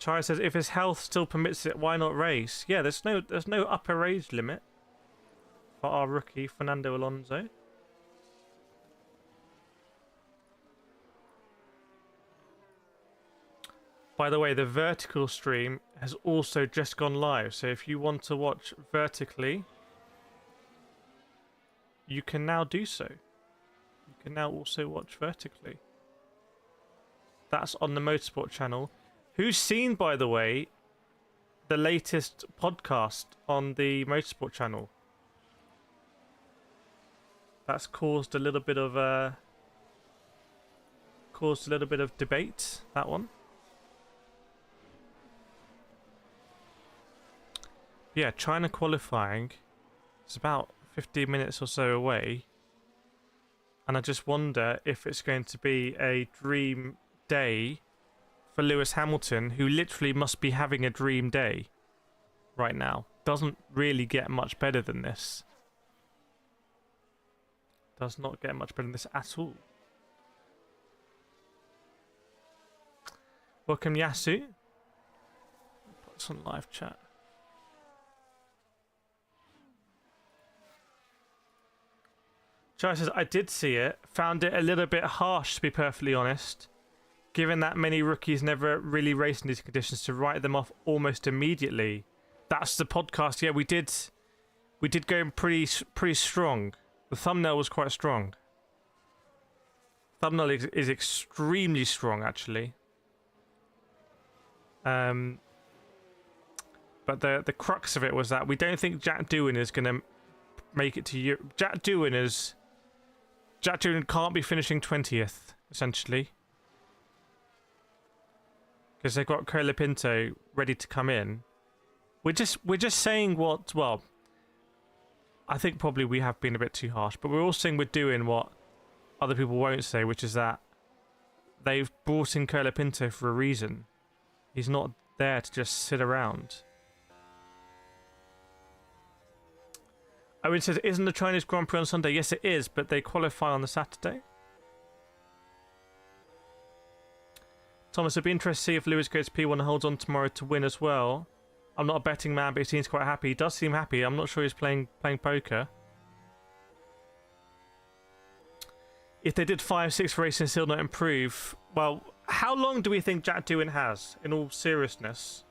Chai says, if his health still permits it, why not race? Yeah, there's no upper age limit for our rookie, Fernando Alonso. By the way, the vertical stream has also just gone live, so if you want to watch vertically, you can now do so. You can now also watch vertically. That's on the Motorsport channel. Who's seen, by the way, the latest podcast on the Motorsport channel? That's caused a little bit of debate, that one. Yeah, China qualifying is about 15 minutes or so away. And I just wonder if it's going to be a dream day for Lewis Hamilton, who literally must be having a dream day right now. Doesn't really get much better than this. Does not get much better than this at all. Welcome, Yasu. Put this on live chat. Chai says, I did see it. Found it a little bit harsh, to be perfectly honest. Given that many rookies never really race in these conditions, to write them off almost immediately. That's the podcast. Yeah, we did go pretty strong. The thumbnail was quite strong. Thumbnail is extremely strong, actually. But the crux of it was that we don't think Jack Doohan is going to make it to Europe. Jack Doohan can't be finishing 20th, essentially. Because they've got Colapinto ready to come in. We're just saying what, well, I think probably we have been a bit too harsh, but we're all saying we're doing what other people won't say, which is that they've brought in Colapinto for a reason. He's not there to just sit around. Owen says, isn't the Chinese Grand Prix on Sunday? Yes, it is, but they qualify on the Saturday. Thomas, it'd be interesting to see if Lewis goes P1 and holds on tomorrow to win as well. I'm not a betting man, but he seems quite happy. He does seem happy. I'm not sure he's playing poker. If they did 5-6 races and still not improve, well, how long do we think Jack Doohan has, in all seriousness?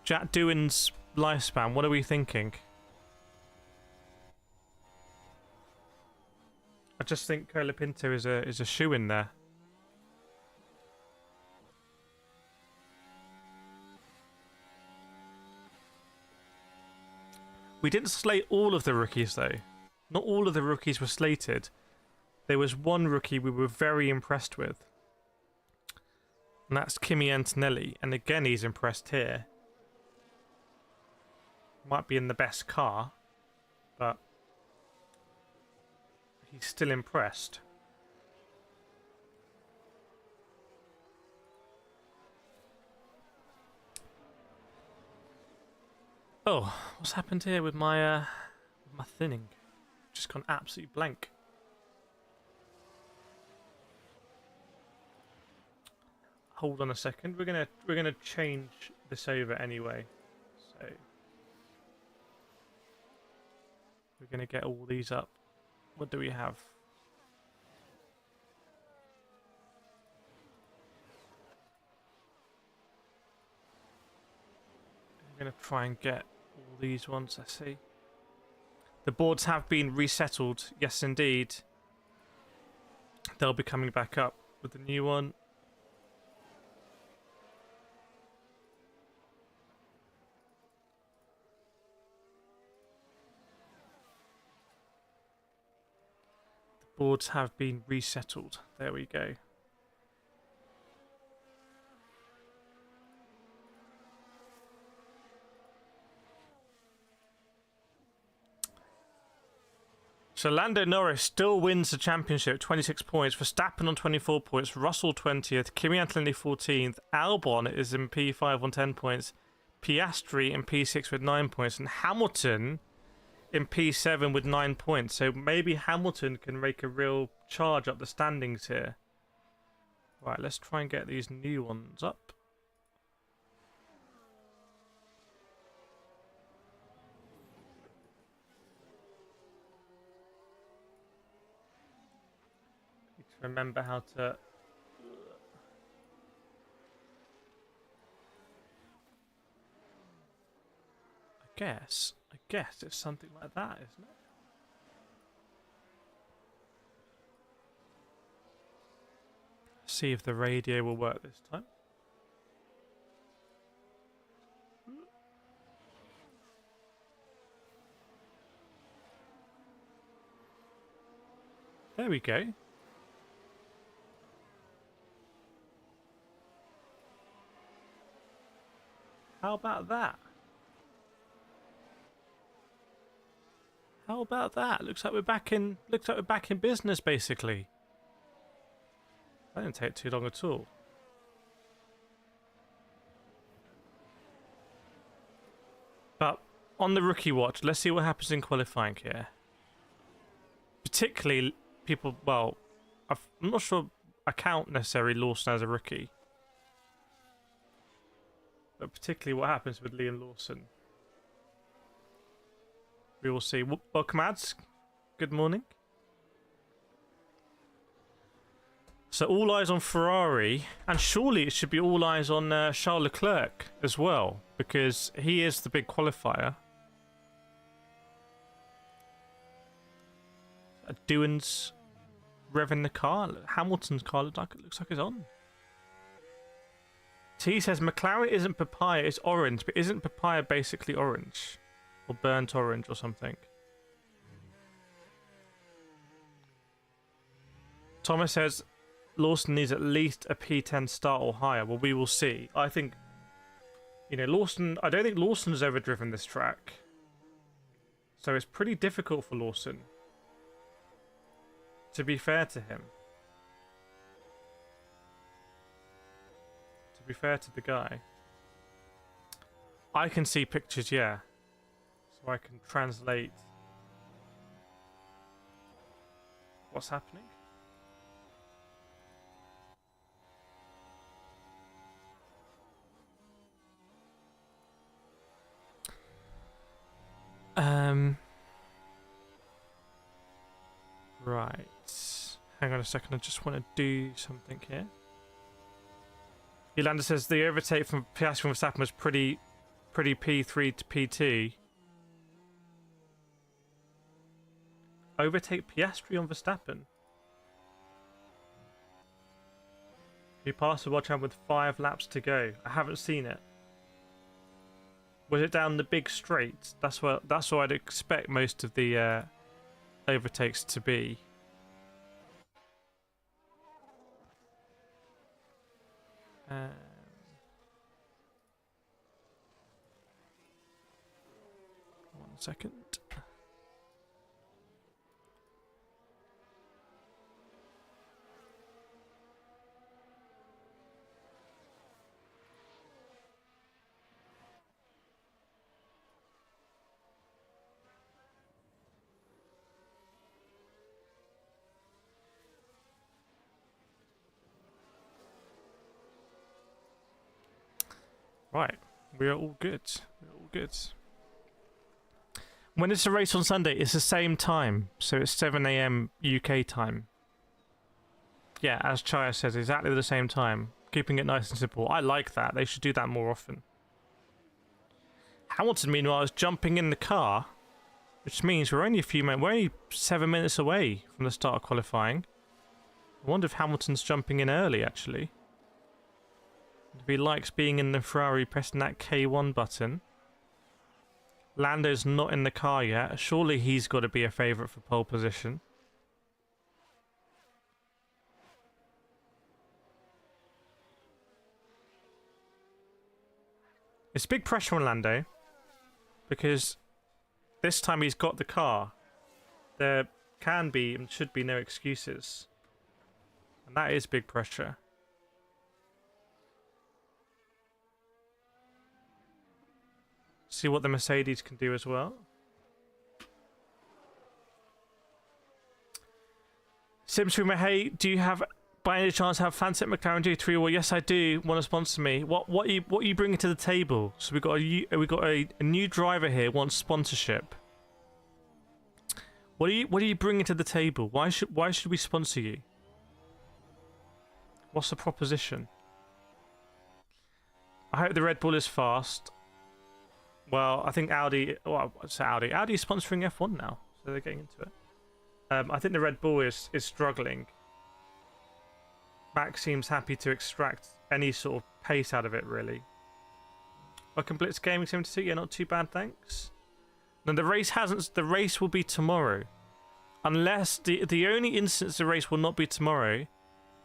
Jack Doohan's lifespan, what are we thinking? I just think Colapinto is a shoe-in there. We didn't slate all of the rookies, though. Not all of the rookies were slated. There was one rookie we were very impressed with. And that's Kimi Antonelli. And again, he's impressed here. Might be in the best car, but he's still impressed. Oh, what's happened here with my thinning? Just gone absolutely blank. Hold on a second. We're gonna change this over anyway. So we're gonna get all these up. What do we have? I'm gonna try and get all these ones. I see. The boards have been resettled. Yes, indeed. They'll be coming back up with the new one. The boards have been resettled. There we go. So Lando Norris still wins the championship, 26 points. Verstappen on 24 points. Russell 20th. Kimi Antonelli 14th. Albon is in P5 on 10 points. Piastri in P6 with 9 points. And Hamilton in P7 with 9 points. So maybe Hamilton can make a real charge up the standings here. Right, let's try and get these new ones up. Need to remember how to... I guess it's something like that, isn't it? See if the radio will work this time. There we go. How about that? How about that? Looks like we're back in business basically. That didn't take too long at all. But on the rookie watch, let's see what happens in qualifying here. Particularly people, well, I'm not sure I count necessarily Lawson as a rookie. But particularly what happens with Liam Lawson. We will see. Welcome, ads. Good morning. So all eyes on Ferrari, and surely it should be all eyes on Charles Leclerc as well, because he is the big qualifier. Doohan's revving the car. Hamilton's car looks like it's on. T says McLaren isn't papaya, it's orange, but isn't papaya basically orange? Or burnt orange or something? Thomas says Lawson needs at least a P10 start or higher. Well, we will see. I think, you know, Lawson... I don't think Lawson's ever driven this track. So it's pretty difficult for Lawson. To be fair to him. To be fair to the guy. I can see pictures, yeah. So I can translate what's happening. Right. Hang on a second, I just want to do something here. Yolanda says the overtake from Piastri from Verstappen was pretty P3 to P2. Overtake Piastri on Verstappen. He passed the Watchalong with 5 laps to go. I haven't seen it. Was it down the big straight? That's what I'd expect most of the overtakes to be. One second. Right, we are all good. We're all good. When it's a race on Sunday, it's the same time, so it's 7 AM UK time. Yeah, as Chaya says, exactly the same time. Keeping it nice and simple. I like that. They should do that more often. Hamilton, meanwhile, is jumping in the car, which means we're only 7 minutes away from the start of qualifying. I wonder if Hamilton's jumping in early, actually. If he likes being in the Ferrari, pressing that K1 button. Lando's not in the car yet. Surely he's got to be a favourite for pole position. It's big pressure on Lando, because this time he's got the car. There can be and should be no excuses. And that is big pressure. See what the Mercedes can do as well. Simstreamer, hey, do you have by any chance have Fansett McLaren G3? Well, yes, I do want to sponsor me. What are you bringing to the table? So we got a new driver here wants sponsorship. What are you bringing to the table? Why should we sponsor you? What's the proposition? I hope the Red Bull is fast. Well, I think Audi. Well, it's Audi. Audi is sponsoring F1 now, so they're getting into it. I think the Red Bull is struggling. Max seems happy to extract any sort of pace out of it, really. Welcome Blitz Gaming 72. Yeah, not too bad, thanks. No, the race hasn't. The race will be tomorrow, unless the only instance the race will not be tomorrow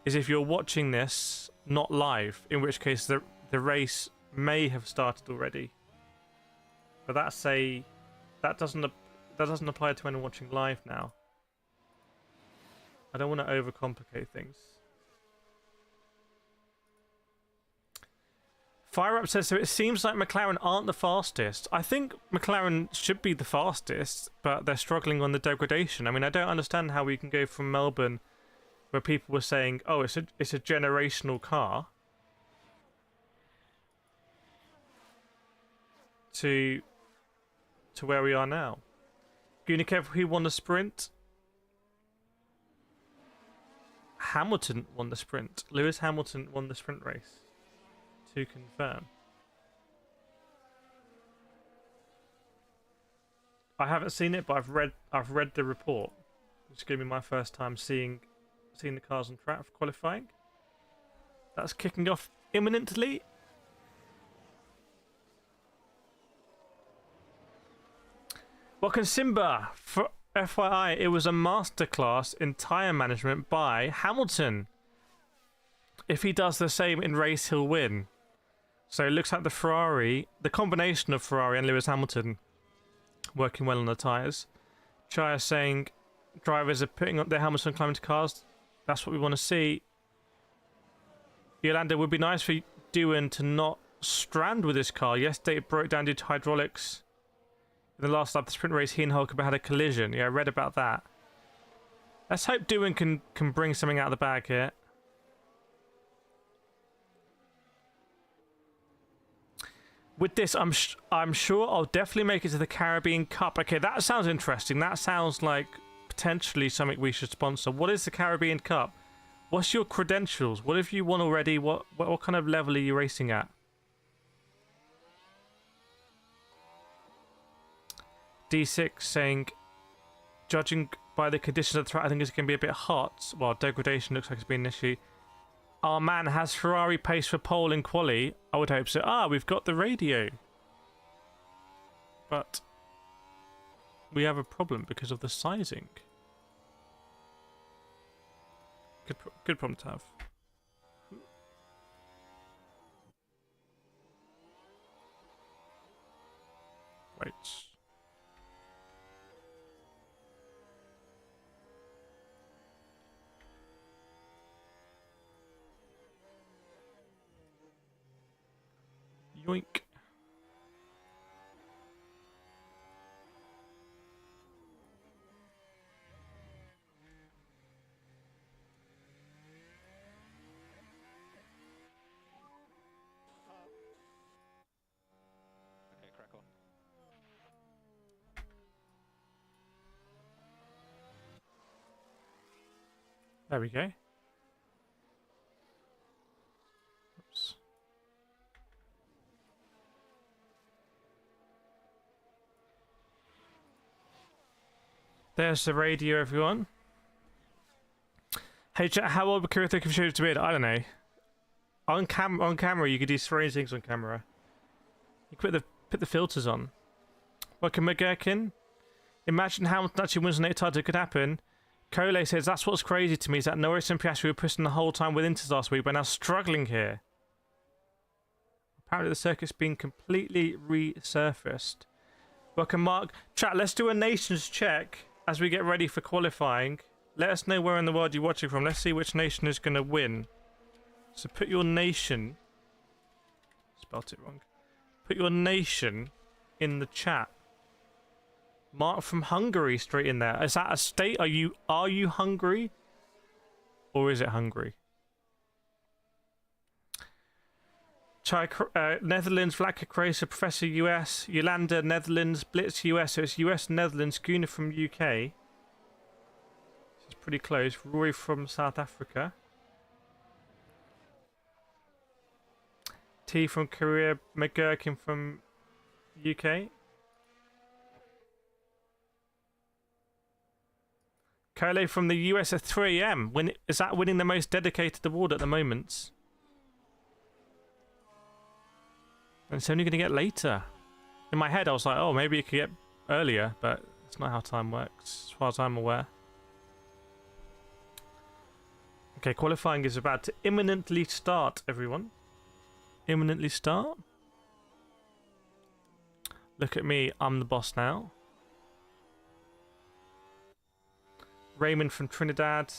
is if you're watching this not live, in which case the race may have started already. But that doesn't apply to anyone watching live now. I don't want to overcomplicate things. Fire Up says, so it seems like McLaren aren't the fastest. I think McLaren should be the fastest, but they're struggling on the degradation. I mean, I don't understand how we can go from Melbourne, where people were saying, oh, it's a generational car, to where we are now. Gunekev, who won the sprint? Hamilton won the sprint. Lewis Hamilton won the sprint race. To confirm. I haven't seen it, but I've read the report. It's going to be my first time seeing the cars on track for qualifying. That's kicking off imminently. Welcome Simba. For FYI, it was a masterclass in tyre management by Hamilton. If he does the same in race, he'll win. So it looks like the combination of Ferrari and Lewis Hamilton working well on the tyres. Chaya saying drivers are putting up their helmets on climbing to cars. That's what we want to see. Yolanda, would be nice for Doohan to not strand with this car. Yesterday it broke down due to hydraulics. In the last lap of the sprint race, he and Hulkenberg had a collision. Yeah, I read about that. Let's hope Doohan can bring something out of the bag here. With this, I'm sure I'll definitely make it to the Caribbean Cup. Okay, that sounds interesting. That sounds like potentially something we should sponsor. What is the Caribbean Cup? What's your credentials? What have you won already? What kind of level are you racing at? D6 saying, judging by the conditions of the track, I think it's going to be a bit hot. Well, degradation looks like it's been an issue. Our man has Ferrari pace for pole in quali. I would hope so. Ah, we've got the radio. But we have a problem because of the sizing. Good problem to have. Wait. Yoink. Okay, crack on. There we go. Oops. There's the radio, everyone. Hey, chat, how old would Kira think of shows to be? I don't know. On camera, you could do strange things on camera. You could put the filters on. Welcome, McGurkin. Imagine how much wins an 8 title could happen. Cole says, that's what's crazy to me, is that Norris and Piastri were pushing the whole time with Inters last week, but now struggling here. Apparently the circuit's been completely resurfaced. Welcome, Mark. Chat, let's do a nations check as we get ready for qualifying. Let us know where in the world you're watching from. Let's see which nation is going to win. So put your nation... Spelt it wrong. Put your nation in the chat. Mark from Hungary straight in there. Is that a state? Are you Hungary? Or is it Hungary? Netherlands, Vlaka, Croatia, Professor US, Yolanda, Netherlands, Blitz, US. So it's US, Netherlands, Guna from UK. It's pretty close. Roy from South Africa. T from Korea, McGurkin from UK. Cole from the US at 3 AM. Is that winning the most dedicated award at the moment? And it's only going to get later. In my head, I was like, oh, maybe it could get earlier, but it's not how time works, as far as I'm aware. Okay, qualifying is about to imminently start, everyone. Imminently start. Look at me, I'm the boss now. Raymond from Trinidad.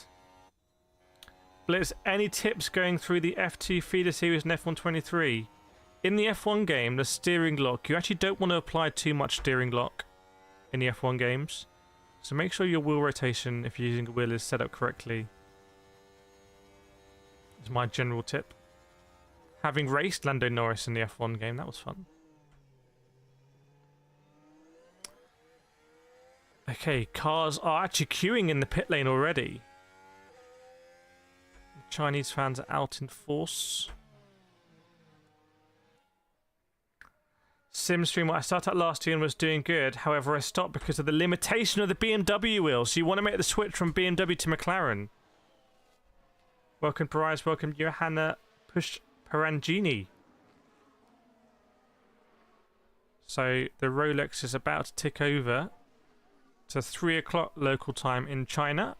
Blitz, any tips going through the F2 feeder series in F123? In the F1 game, the steering lock, you actually don't want to apply too much steering lock in the F1 games. So make sure your wheel rotation, if you're using a wheel, is set up correctly. Is my general tip. Having raced Lando Norris in the F1 game, that was fun. Okay, cars are actually queuing in the pit lane already. Chinese fans are out in force. SimStream, I started out last year and was doing good. However, I stopped because of the limitation of the BMW wheels. So you want to make the switch from BMW to McLaren. Welcome, Parise. Welcome, Johanna Parangini. So the Rolex is about to tick over to 3 o'clock local time in China.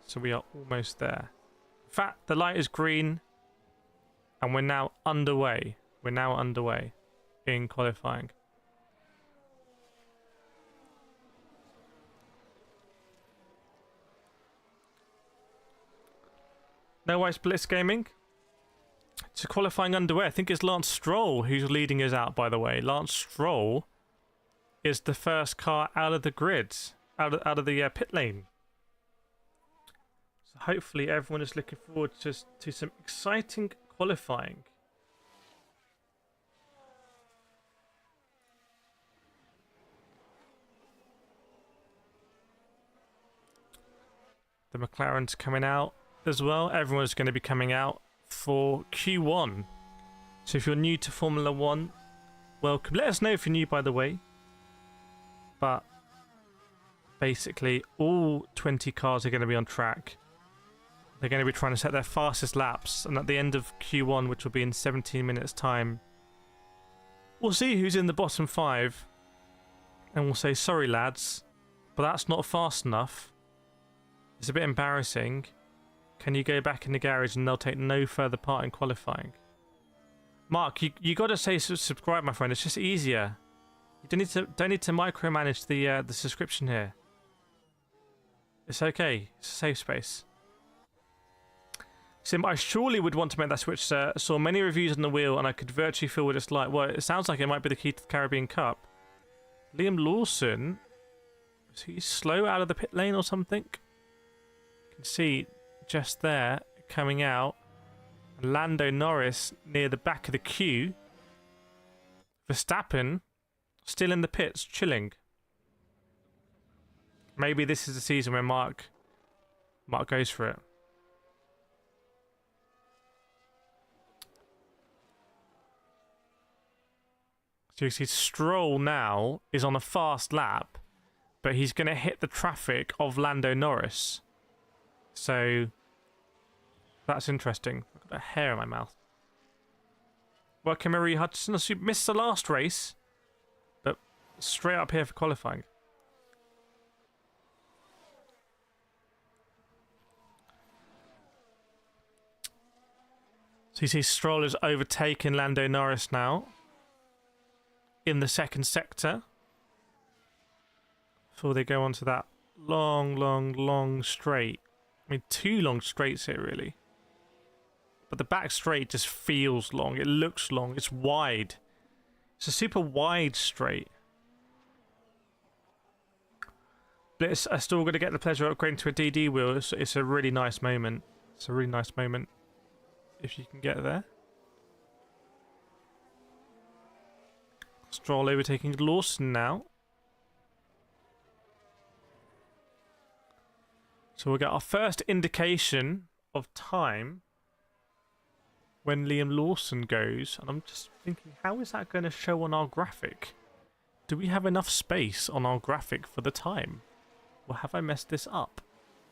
So we are almost there. In fact, the light is green and we're now underway. We're now underway in qualifying. No Ice Blitz Gaming. So qualifying underway. I think it's Lance Stroll who's leading us out, by the way. Lance Stroll is the first car out of the grid, out of the pit lane. So hopefully everyone is looking forward to some exciting qualifying. The McLaren's coming out as well. Everyone's going to be coming out for Q1. So if you're new to Formula 1, welcome. Let us know if you're new, by the way. But basically, all 20 cars are going to be on track. They're going to be trying to set their fastest laps. And at the end of Q1, which will be in 17 minutes' time, we'll see who's in the bottom 5. And we'll say, sorry, lads, but that's not fast enough. It's a bit embarrassing. Can you go back in the garage and they'll take no further part in qualifying? Mark, you got to say subscribe, my friend. It's just easier. You don't need to micromanage the subscription here. It's okay. It's a safe space. Sim, I surely would want to make that switch, sir. Saw many reviews on the wheel and I could virtually feel what it's like. Well, it sounds like it might be the key to the Caribbean Cup. Liam Lawson, is he slow out of the pit lane or something? You can see just there, coming out, Lando Norris near the back of the queue. Verstappen still in the pits, chilling. Maybe this is the season where Mark goes for it. So you see Stroll now is on a fast lap, but he's going to hit the traffic of Lando Norris. So that's interesting. I've got a hair in my mouth. Welcome, Marie Hudson. So you missed the last race, but straight up here for qualifying. So you see Stroll has overtaken Lando Norris now in the second sector before they go onto that long straight. I mean, 2 long straights here, really. But the back straight just feels long. It looks long. It's wide. It's a super wide straight. But I still got to get the pleasure of upgrading to a DD wheel. It's a really nice moment. It's a really nice moment if you can get there. Stroll overtaking Lawson now. So we'll get our first indication of time when Liam Lawson goes. And I'm just thinking, how is that going to show on our graphic? Do we have enough space on our graphic for the time? Or have I messed this up?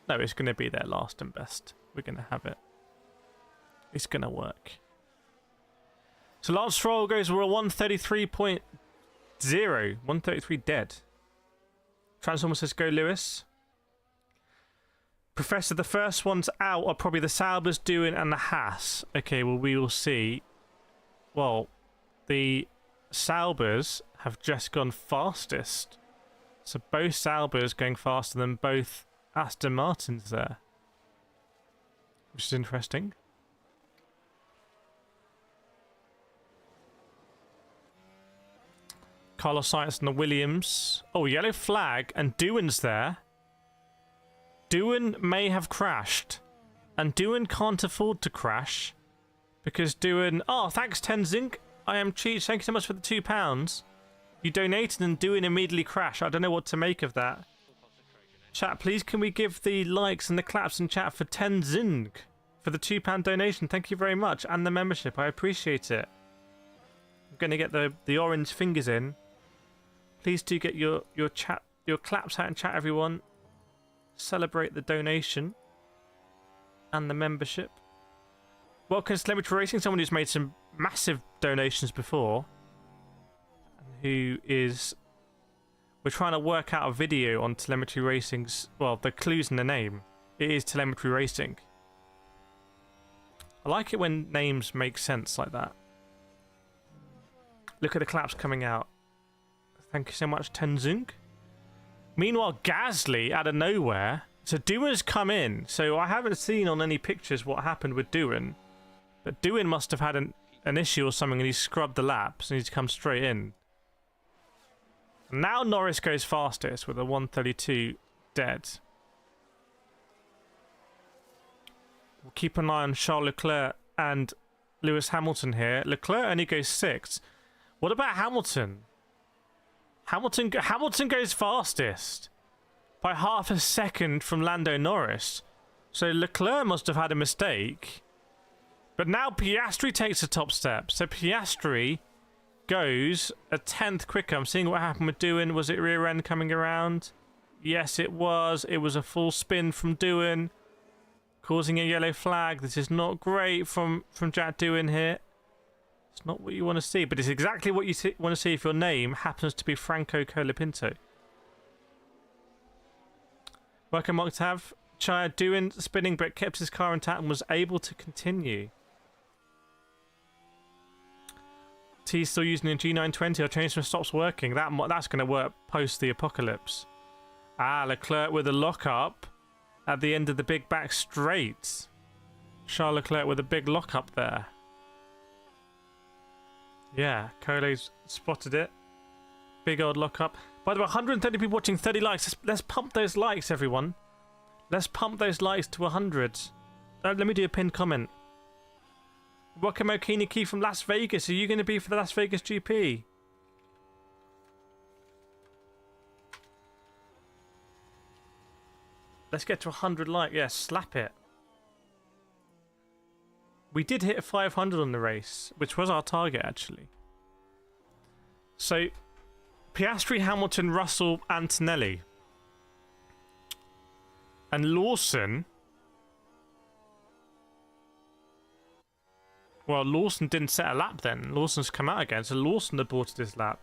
No, it's going to be there last and best. We're going to have it. It's going to work. So Lance Stroll goes, we're a 133.0. 133 dead. Transformer says, go Lewis. Professor, the first ones out are probably the Saubers, Doohan and the Haas. Okay, well, we will see. Well, the Saubers have just gone fastest. So both Saubers going faster than both Aston Martins there. Which is interesting. Carlos Sainz and the Williams. Oh, yellow flag and Doohan's there. Doohan may have crashed. And Doohan can't afford to crash. Because Doohan... Oh, thanks Tenzing. I am cheap. Thank you so much for the £2. You donated and Doohan immediately crashed. I don't know what to make of that. Chat, please can we give the likes and the claps in chat for Tenzing for the £2 donation. Thank you very much. And the membership. I appreciate it. I'm going to get the orange fingers in. Please do get your claps out in chat, everyone. Celebrate the donation and the membership. Welcome to Telemetry Racing, someone who's made some massive donations before. Who is... We're trying to work out a video on Telemetry Racing's... Well, the clues in the name. It is Telemetry Racing. I like it when names make sense like that. Look at the claps coming out. Thank you so much, Tenzing. Meanwhile, Gasly, out of nowhere... So Doohan's come in. So I haven't seen on any pictures what happened with Doohan. But Doohan must have had an issue or something and he scrubbed the laps and he's come straight in. Now Norris goes fastest with a 132 dead. We'll keep an eye on Charles Leclerc and Lewis Hamilton here. Leclerc only goes 6th. What about Hamilton? Hamilton goes fastest by half a second from Lando Norris. So Leclerc must have had a mistake. But now Piastri takes a top step. So Piastri goes a 10th quicker. I'm seeing what happened with Doohan. Was it rear end coming around? Yes, it was. It was a full spin from Doohan, causing a yellow flag. This is not great from Jack Doohan here. It's not what you want to see, but it's exactly what you want to see if your name happens to be Franco Colapinto. Welcome, Octave. Chaya Doohan spinning, but kept his car intact and was able to continue. T's still using a G920. Our transmission stops working. That's going to work post the apocalypse. Ah, Leclerc with a lockup at the end of the big back straight. Charles Leclerc with a big lockup there. Yeah, Cole's spotted it. Big old lockup. By the way, 130 people watching, 30 likes. Let's pump those likes, everyone. Let's pump those likes to 100. Let me do a pinned comment. Welcome, Okiniki from Las Vegas. Are you going to be for the Las Vegas GP? Let's get to 100 likes. Yeah, slap it. We did hit 500 on the race, which was our target, actually. So, Piastri, Hamilton, Russell, Antonelli. And Lawson... Well, Lawson didn't set a lap then. Lawson's come out again, so Lawson aborted his lap.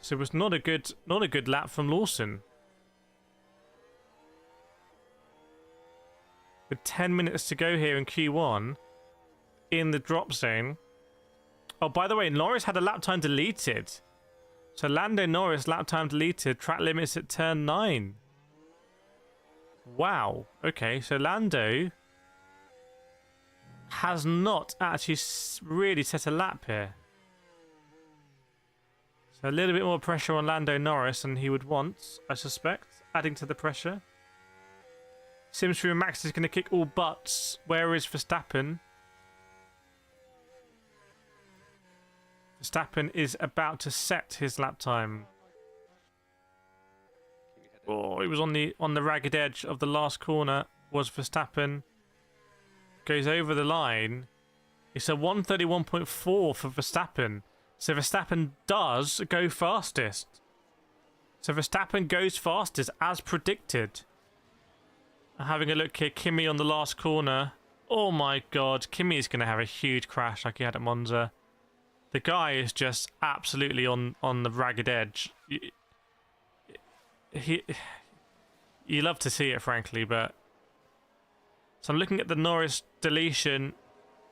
So it was not a good lap from Lawson. With 10 minutes to go here in Q1, in the drop zone. Oh, by the way, Norris had a lap time deleted. So Lando Norris, lap time deleted, track limits at turn 9. Wow. Okay, so Lando has not actually really set a lap here. So a little bit more pressure on Lando Norris than he would want, I suspect, adding to the pressure. Sims through Max is going to kick all butts. Where is Verstappen? Verstappen is about to set his lap time. Oh, he was on the ragged edge of the last corner. Was Verstappen. Goes over the line. It's a 131.4 for Verstappen. So Verstappen does go fastest. So Verstappen goes fastest as predicted. Having a look here, Kimi on the last corner. Oh my god, Kimi is going to have a huge crash like he had at Monza. The guy is just absolutely on the ragged edge. You love to see it, frankly, but... So I'm looking at the Norris deletion.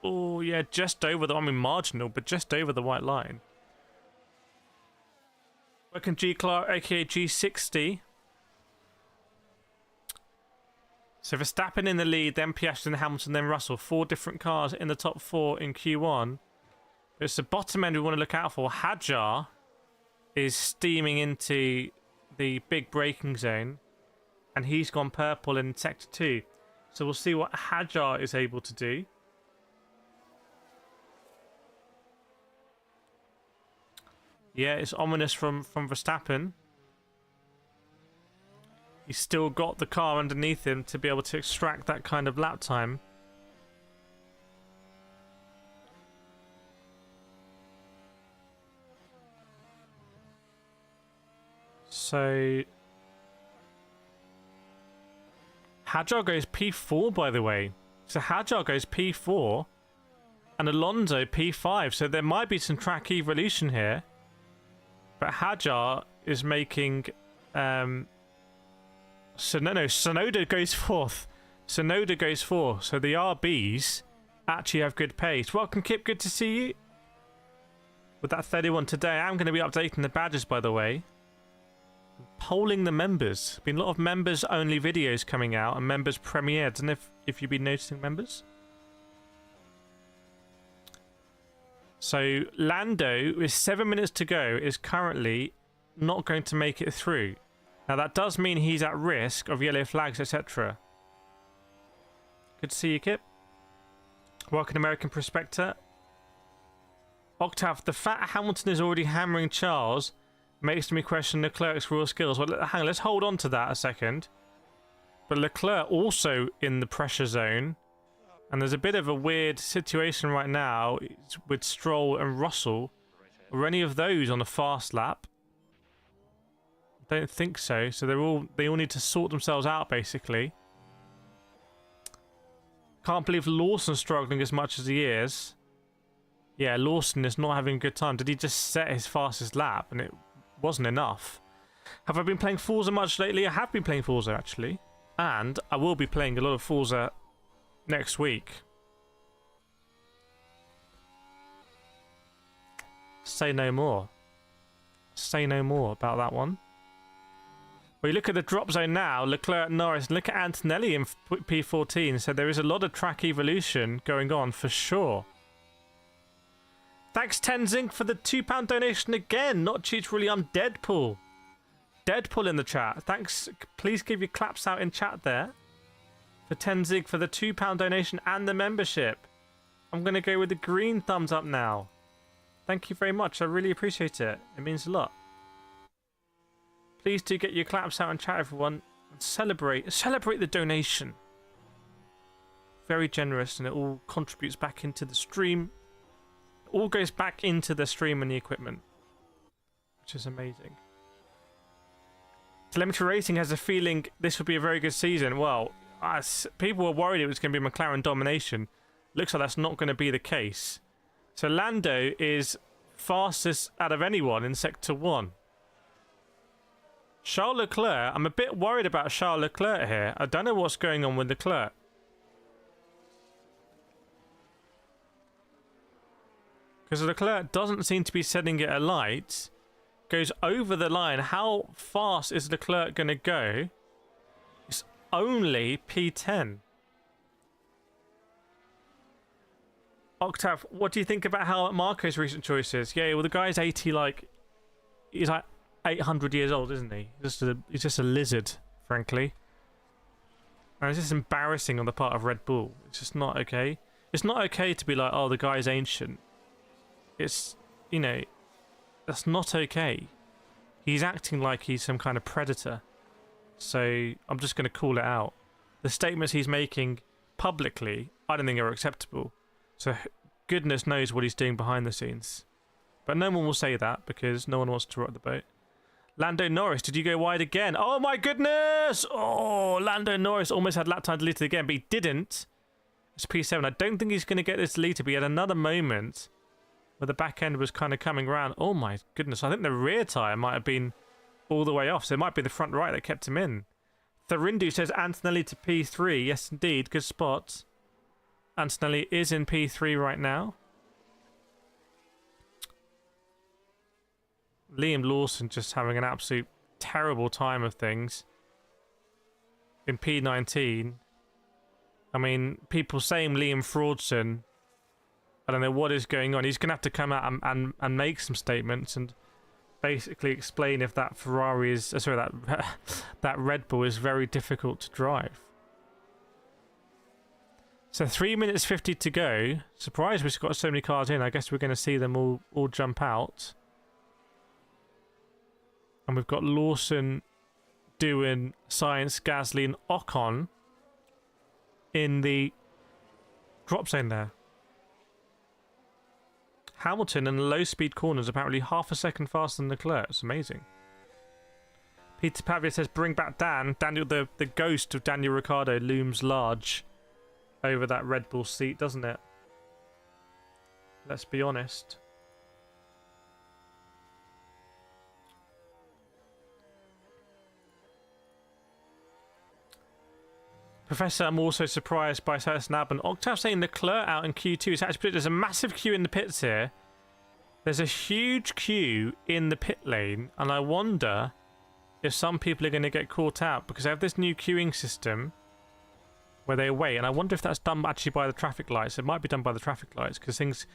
Oh yeah, just over the... I mean, marginal, but just over the white line. Welcome G Clark, aka G60. So Verstappen in the lead, then Piastri, then Hamilton, then Russell. 4 different cars in the top 4 in Q1. It's the bottom end we want to look out for. Hadjar is steaming into the big braking zone, and he's gone purple in sector 2. So we'll see what Hadjar is able to do. Yeah, it's ominous from Verstappen. He's still got the car underneath him to be able to extract that kind of lap time. So Hadjar goes P4, by the way. So Hadjar goes P4 and Alonso P5. So there might be some track evolution here. But Hadjar is making... Sonoda goes 4th. Sonoda goes 4th. So the RBs actually have good pace. Welcome, Kip. Good to see you. With that 31 today, I'm going to be updating the badges, by the way. Polling the members. Been a lot of members-only videos coming out and members premiered. And if you've been noticing members. So Lando, with 7 minutes to go, is currently not going to make it through. Now that does mean he's at risk of yellow flags, etc. Good to see you, Kip. Welcome, American Prospector. Octave, the fact Hamilton is already hammering Charles makes me question Leclerc's raw skills. Well, hang on, let's hold on to that a second. But Leclerc also in the pressure zone. And there's a bit of a weird situation right now with Stroll and Russell. Are any of those on a fast lap? I don't think so. So they all need to sort themselves out, basically. Can't believe Lawson's struggling as much as he is. Yeah, Lawson is not having a good time. Did he just set his fastest lap? And it wasn't enough. Have I been playing Forza much lately? I have been playing Forza, actually. And I will be playing a lot of Forza next week. Say no more. Say no more about that one. Well, you look at the drop zone now, Leclerc, Norris, look at Antonelli in P14, so there is a lot of track evolution going on for sure. Thanks Tenzing for the £2 donation again. Not cheats really, I'm Deadpool. Deadpool in the chat. Thanks. Please give your claps out in chat there. For Tenzig for the £2 donation and the membership. I'm going to go with the green thumbs up now. Thank you very much. I really appreciate it. It means a lot. Please do get your claps out in chat, everyone. And celebrate the donation. Very generous, and it all contributes back into the stream. It all goes back into the stream and the equipment. Which is amazing. Telemetry Racing has a feeling this will be a very good season. Well, people were worried it was going to be McLaren domination. Looks like that's not going to be the case. So Lando is fastest out of anyone in Sector 1. Charles Leclerc, I'm a bit worried about Charles Leclerc here. I don't know what's going on with Leclerc. Because Leclerc doesn't seem to be setting it alight. Goes over the line. How fast is Leclerc going to go? It's only P10. Octave, what do you think about how Marco's recent choices? Yeah, well, the guy's 80, he's like 800 years old, isn't he? He's just a lizard, frankly. And it's just embarrassing on the part of Red Bull. It's just not okay. It's not okay to be like, oh, the guy's ancient. It's, you know, that's not okay. He's acting like he's some kind of predator. So I'm just going to call it out. The statements he's making publicly, I don't think are acceptable. So goodness knows what he's doing behind the scenes. But no one will say that because no one wants to rock the boat. Lando Norris, did you go wide again? Oh my goodness! Oh, Lando Norris almost had lap time deleted again, but he didn't. It's P7. I don't think he's going to get this deleted, but he had another moment where the back end was kind of coming around. Oh my goodness, I think the rear tyre might have been all the way off, so it might be the front right that kept him in. Thurindu says Antonelli to P3. Yes, indeed, good spot. Antonelli is in P3 right now. Liam Lawson just having an absolute terrible time of things in P19. I mean, people saying Liam Fraudson, I don't know what is going on. He's going to have to come out and make some statements and basically explain if that Ferrari is, sorry, that Red Bull is very difficult to drive. So 3 minutes 50 to go. Surprised we've got so many cars in. I guess we're going to see them all jump out. And we've got Lawson doing Science, Gasly and Ocon in the drop zone there. Hamilton in the low-speed corners apparently half a second faster than Leclerc. It's amazing. Peter Pavia says, bring back Dan. Daniel, the ghost of Daniel Ricciardo looms large over that Red Bull seat, doesn't it? Let's be honest. Professor, I'm also surprised by Snab and Octave saying Leclerc out in Q2. It's actually there's a massive queue in the pits here. There's a huge queue in the pit lane, and I wonder if some people are going to get caught out because they have this new queuing system where they wait, and I wonder if that's done actually by the traffic lights. It might be done by the traffic lights because things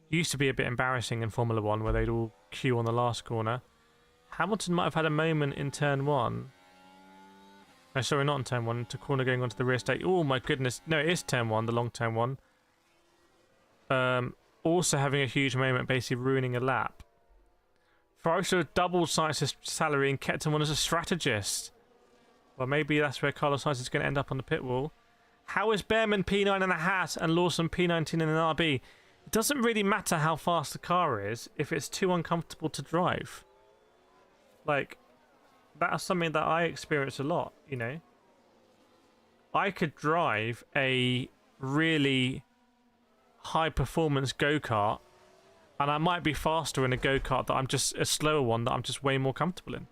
used to be a bit embarrassing in Formula 1 where they'd all queue on the last corner. Hamilton might have had a moment in turn 1. No, sorry, not in turn 1. To corner going onto the rear state. Oh my goodness. No, it is turn 1, the long turn 1. Also having a huge moment, basically ruining a lap. Ferrari should have doubled Sainz's salary and kept him on as a strategist. Well, maybe that's where Carlos Sainz is going to end up on the pit wall. How is Behrman P9 in a hat and Lawson P19 in an RB? It doesn't really matter how fast the car is if it's too uncomfortable to drive. Like, that's something that I experience a lot, you know. I could drive a really high performance go-kart and I might be faster in a go-kart that I'm just a slower one that I'm just way more comfortable in.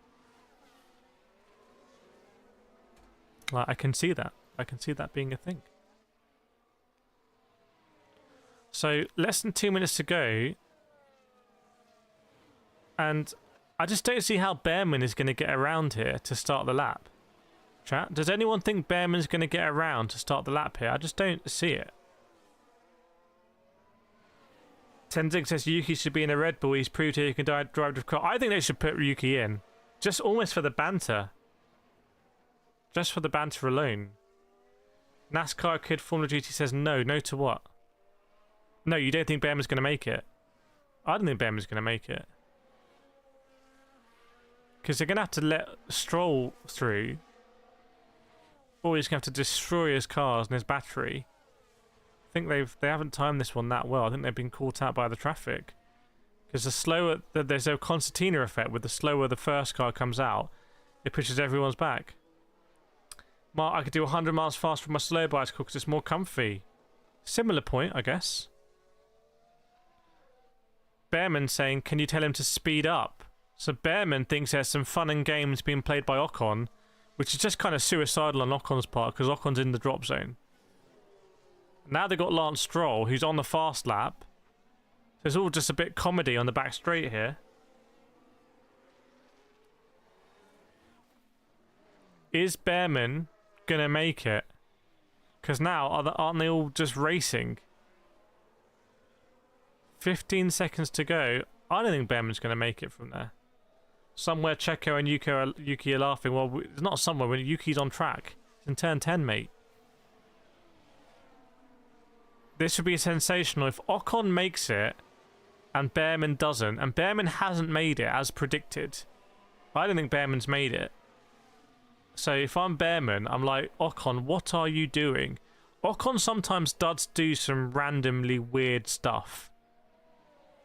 Like, I can see that. I can see that being a thing. So, less than 2 minutes to go. And I just don't see how Behrman is going to get around here to start the lap. Chat, does anyone think Behrman's going to get around to start the lap here? I just don't see it. Tenzing says Yuki should be in a Red Bull. He's proved here he can drive the car. I think they should put Yuki in. Just almost for the banter. Just for the banter alone. NASCAR Kid Formula GT says no. No to what? No, you don't think Behrman's going to make it? I don't think Behrman's going to make it. Because they're going to have to let Stroll through. Or he's going to have to destroy his cars and his battery. I think they haven't timed this one that well. I think they've been caught out by the traffic. Because the slower... There's a concertina effect with the slower the first car comes out, it pushes everyone's back. Mark, I could do 100 miles faster with my slow bicycle because it's more comfy. Similar point, I guess. Behrman saying, can you tell him to speed up? So Behrman thinks there's some fun and games being played by Ocon, which is just kind of suicidal on Ocon's part because Ocon's in the drop zone. Now they've got Lance Stroll, who's on the fast lap. So it's all just a bit comedy on the back straight here. Is Behrman going to make it? Because now, aren't they all just racing? 15 seconds to go. I don't think Behrman's going to make it from there. Somewhere Checo and Yuki are laughing. Well, it's not somewhere when Yuki's on track. It's in turn 10, mate. this would be sensational if Ocon makes it and Behrman doesn't, and Behrman hasn't made it as predicted. I don't think Behrman's made it. So if I'm Behrman, I'm like, Ocon, what are you doing? Ocon sometimes does do some randomly weird stuff.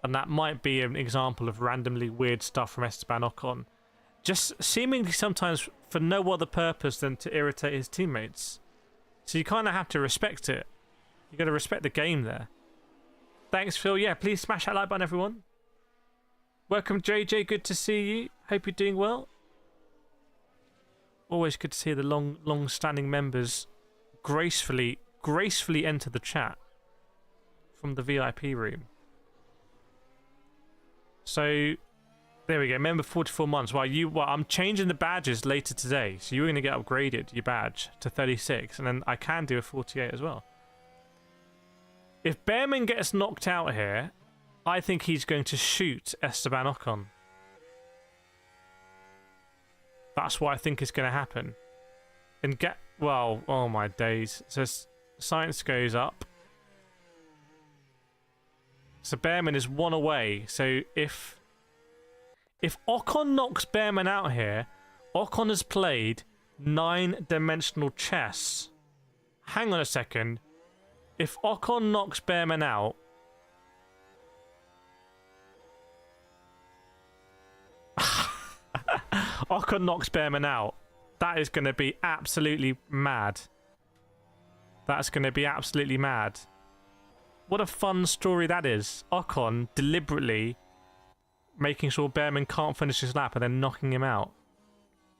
And that might be an example of randomly weird stuff from Esteban Ocon. Just seemingly sometimes for no other purpose than to irritate his teammates. So you kind of have to respect it. You got to respect the game there. Thanks, Phil. Yeah, please smash that like button, everyone. Welcome, JJ. Good to see you. Hope you're doing well. Always good to see the long-standing members gracefully enter the chat from the VIP room. So there we go. Member 44 months. Well, I'm changing the badges later today, so you're going to get upgraded your badge to 36, and then I can do a 48 as well. If Behrman gets knocked out here, I think he's going to shoot Esteban Ocon. That's what I think is going to happen. And well, oh my days. So science goes up. So Behrman is one away. So if Ocon knocks Behrman out here, Ocon has played 9-dimensional chess. Hang on a second. If Ocon knocks Behrman out, Ocon knocks Behrman out, that is going to be absolutely mad. That's going to be absolutely mad. What a fun story that is. Ocon deliberately making sure Behrman can't finish his lap and then knocking him out.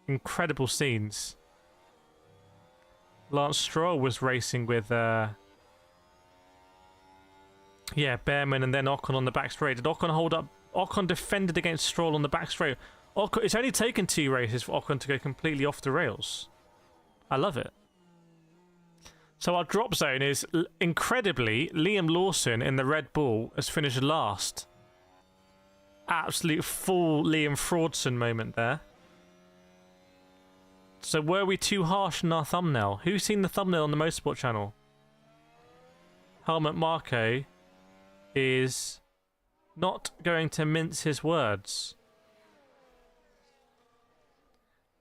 Incredible scenes. Lance Stroll was racing with Behrman and then Ocon on the back straight. Did Ocon hold up? Ocon defended against Stroll on the back straight. Ocon, it's only taken 2 races for Ocon to go completely off the rails. I love it. So our drop zone is, incredibly, Liam Lawson in the Red Bull has finished last. Absolute full Liam Fraudson moment there. So were we too harsh in our thumbnail? Who's seen the thumbnail on the Motorsport channel? Helmut Marko is not going to mince his words.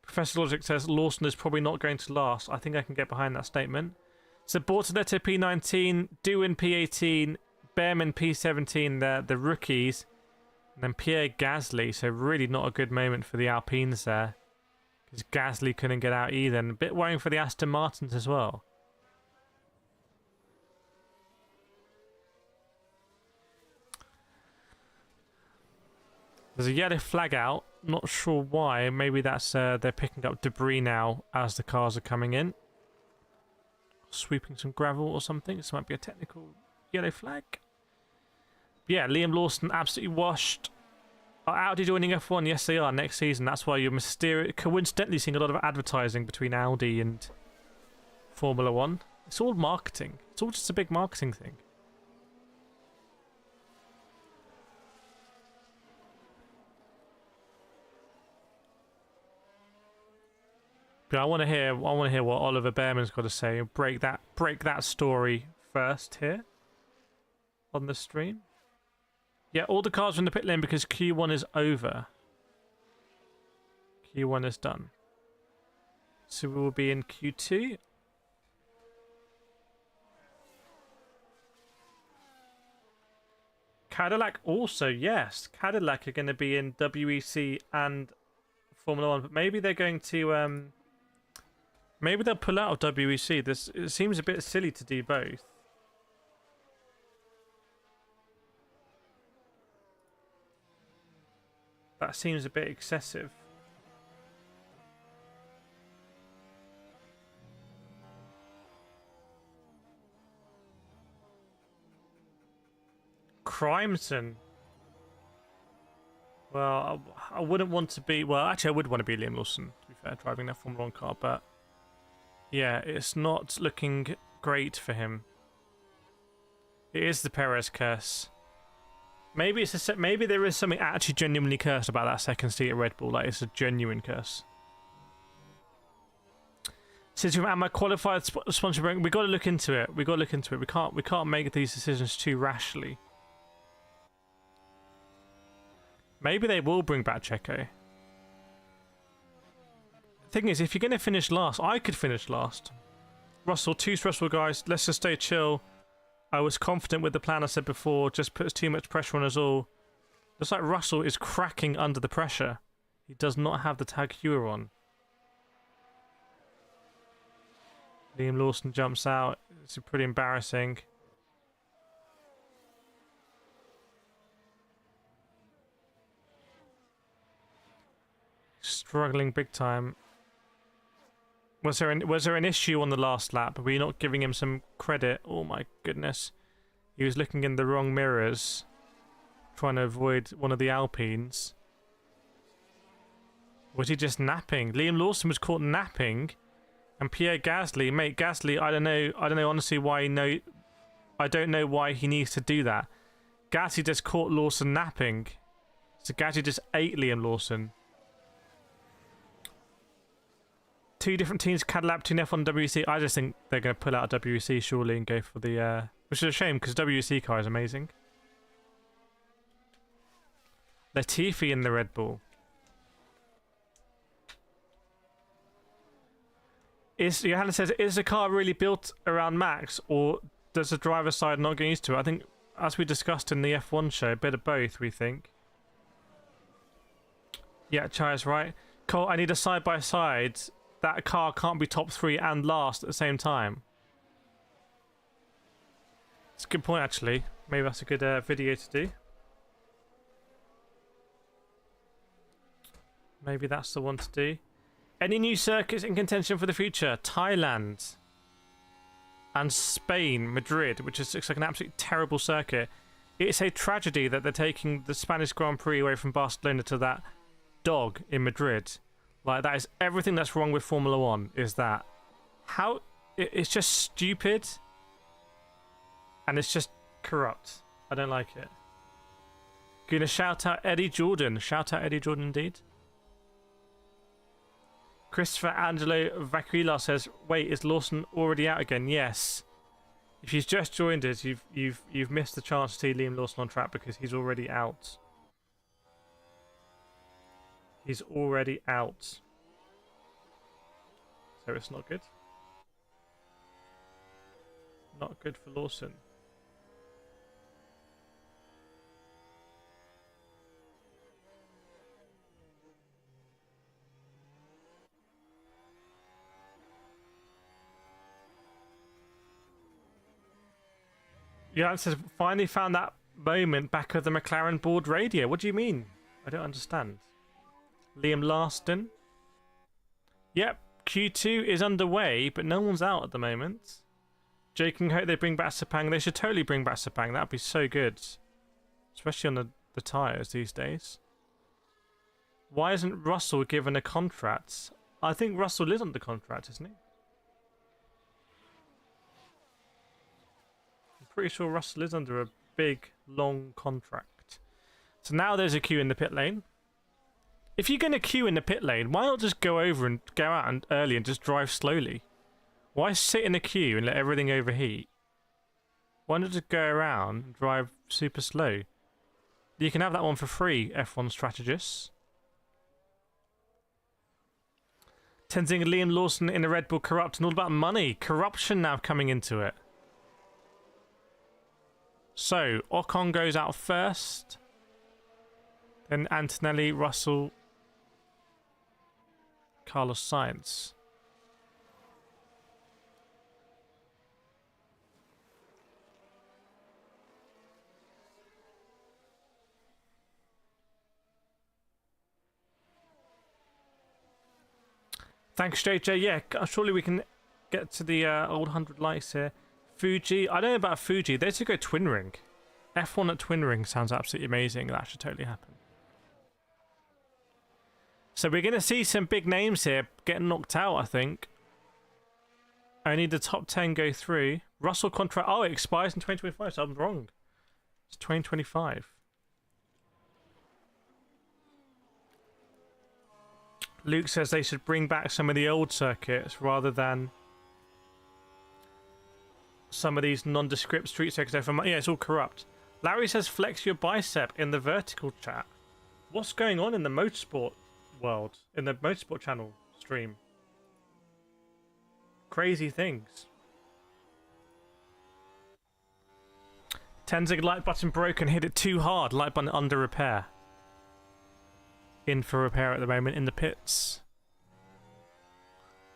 Professor Logic says Lawson is probably not going to last. I think I can get behind that statement. So Bortoletto P19, Doohan P18, Behrman P17, the rookies, and then Pierre Gasly. So really not a good moment for the Alpines there, because Gasly couldn't get out either. And a bit worrying for the Aston Martins as well. There's a yellow flag out. Not sure why. Maybe that's they're picking up debris now as the cars are coming in. Sweeping some gravel or something. This might be a technical yellow flag. Yeah, Liam Lawson absolutely washed. Are Audi joining F1? Yes, they are next season. That's why you're coincidentally seeing a lot of advertising between Audi and Formula One. It's all marketing. It's all just a big marketing thing. But I want to hear what Oliver Behrman's got to say and break that story first here on the stream. Yeah, all the cars are in the pit lane because Q1 is over. Q1 is done. So we will be in Q2. Cadillac also, yes. Cadillac are going to be in WEC and Formula 1, but maybe they're going to maybe they'll pull out of WEC. It seems a bit silly to do both. That seems a bit excessive. Crimeson. Well, I wouldn't want to be... Well, actually, I would want to be Liam Lawson, to be fair, driving that Formula 1 car, but... Yeah, it's not looking great for him. It is the Perez curse. Maybe maybe there is something actually genuinely cursed about that second seat at Red Bull. Like, it's a genuine curse. Since we am I qualified sponsor break, we got to look into it. We got to look into it. We can't make these decisions too rashly. Maybe they will bring back Checo. Thing is, if you're going to finish last, I could finish last. Russell, too stressful, guys. Let's just stay chill. I was confident with the plan I said before. Just puts too much pressure on us all. Looks like Russell is cracking under the pressure. He does not have the tag heuer on. Liam Lawson jumps out. It's pretty embarrassing. Struggling big time. Was there an issue on the last lap? Were you not giving him some credit? Oh my goodness. He was looking in the wrong mirrors. Trying to avoid one of the Alpines. Was he just napping? Liam Lawson was caught napping. And Pierre Gasly, mate, Gasly, I don't know honestly why I don't know why he needs to do that. Gasly just caught Lawson napping. So Gasly just ate Liam Lawson. Two different teams, Cadillac, Team F1, WEC. I just think they're going to pull out WEC surely and go for the... which is a shame because WEC car is amazing. Latifi in the Red Bull. Johanna says, is the car really built around Max, or does the driver's side not get used to it? I think, as we discussed in the F1 show, a bit of both, we think. Yeah, Chai's right. Cole, I need a side-by-side. That car can't be top 3 and last at the same time. It's a good point, actually. Maybe that's a good video to do. Maybe that's the one to do. Any new circuits in contention for the future? Thailand and Spain, Madrid, which looks like an absolutely terrible circuit. It's a tragedy that they're taking the Spanish Grand Prix away from Barcelona to that dog in Madrid. Like, that is everything that's wrong with Formula 1, is that. How... It's just stupid. And it's just corrupt. I don't like it. Gonna shout out Eddie Jordan. Shout out Eddie Jordan indeed. Christopher Angelo Vacquila says, wait, is Lawson already out again? Yes. If you've just joined us, you've missed the chance to see Liam Lawson on track because he's already out. He's already out. So it's not good. Not good for Lawson. Yeah, it says, finally found that moment back of the McLaren board radio. What do you mean? I don't understand. Liam Larston. Yep, Q2 is underway, but no one's out at the moment. Joking, hope they bring back Sepang. They should totally bring back Sepang. That would be so good. Especially on the tyres these days. Why isn't Russell given a contract? I think Russell is under contract, isn't he? Pretty sure Russell is under a big, long contract. So now there's a queue in the pit lane. If you're going to queue in the pit lane, why not just go over and go out and early and just drive slowly? Why sit in a queue and let everything overheat? Why not just go around and drive super slow? You can have that one for free, F1 strategists. Tenzing and Liam Lawson in a Red Bull corrupt and all about money. Corruption now coming into it. So, Ocon goes out first. Then Antonelli, Russell, Carlos Sainz. Thanks, JJ. Yeah, surely we can get to the old 100 likes here. Fuji. I don't know about Fuji. They should go Twin Ring. F1 at Twin Ring sounds absolutely amazing. That should totally happen. So we're going to see some big names here getting knocked out, I think. Only the top 10 go through. Russell contract. Oh, it expires in 2025, so I'm wrong. It's 2025. Luke says they should bring back some of the old circuits rather than some of these nondescript street circuits. Yeah, it's all corrupt. Larry says flex your bicep in the vertical chat. What's going on in the motorsport world? In the motorsport channel stream? Crazy things. Tenzig light button broken. Hit it too hard. Light button under repair. In for repair at the moment in the pits.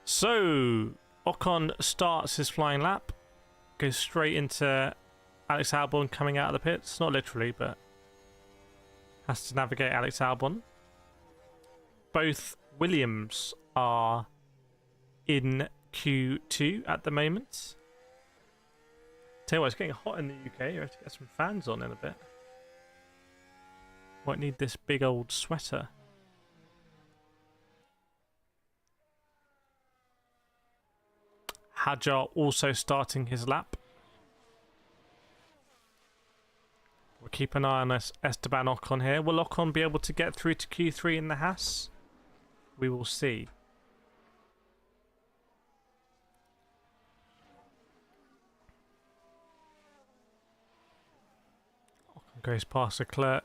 So Ocon starts his flying lap. Goes straight into Alex Albon coming out of the pits. Not literally, but has to navigate Alex Albon. Both Williams are in Q2 at the moment. Tell you what, it's getting hot in the UK. You have to get some fans on in a bit. Might need this big old sweater. Hadjar also starting his lap. We'll keep an eye on Esteban Ocon here. Will Ocon be able to get through to Q3 in the Haas? We will see. Ocon goes past Leclerc.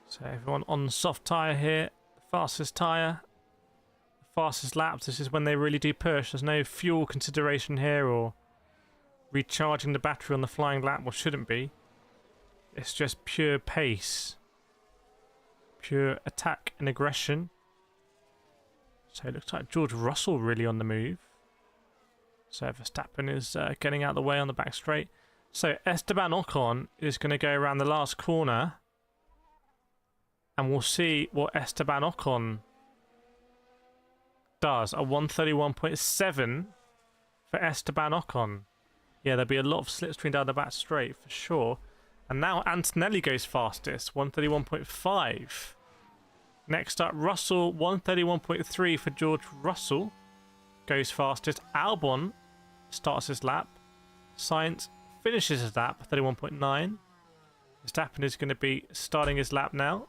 So everyone on the soft tyre here. The fastest tyre. The fastest laps. This is when they really do push. There's no fuel consideration here or recharging the battery on the flying lap. Well, shouldn't be. It's just pure pace. Pure attack and aggression. So it looks like George Russell really on the move. So Verstappen is getting out of the way on the back straight. So Esteban Ocon is going to go around the last corner. And we'll see what Esteban Ocon does. A 131.7 for Esteban Ocon. Yeah, there'll be a lot of slipstream down the back straight for sure. And now Antonelli goes fastest, 131.5. Next up, Russell, 131.3 for George Russell. Goes fastest. Albon starts his lap. Sainz finishes his lap, 31.9. Verstappen is going to be starting his lap now.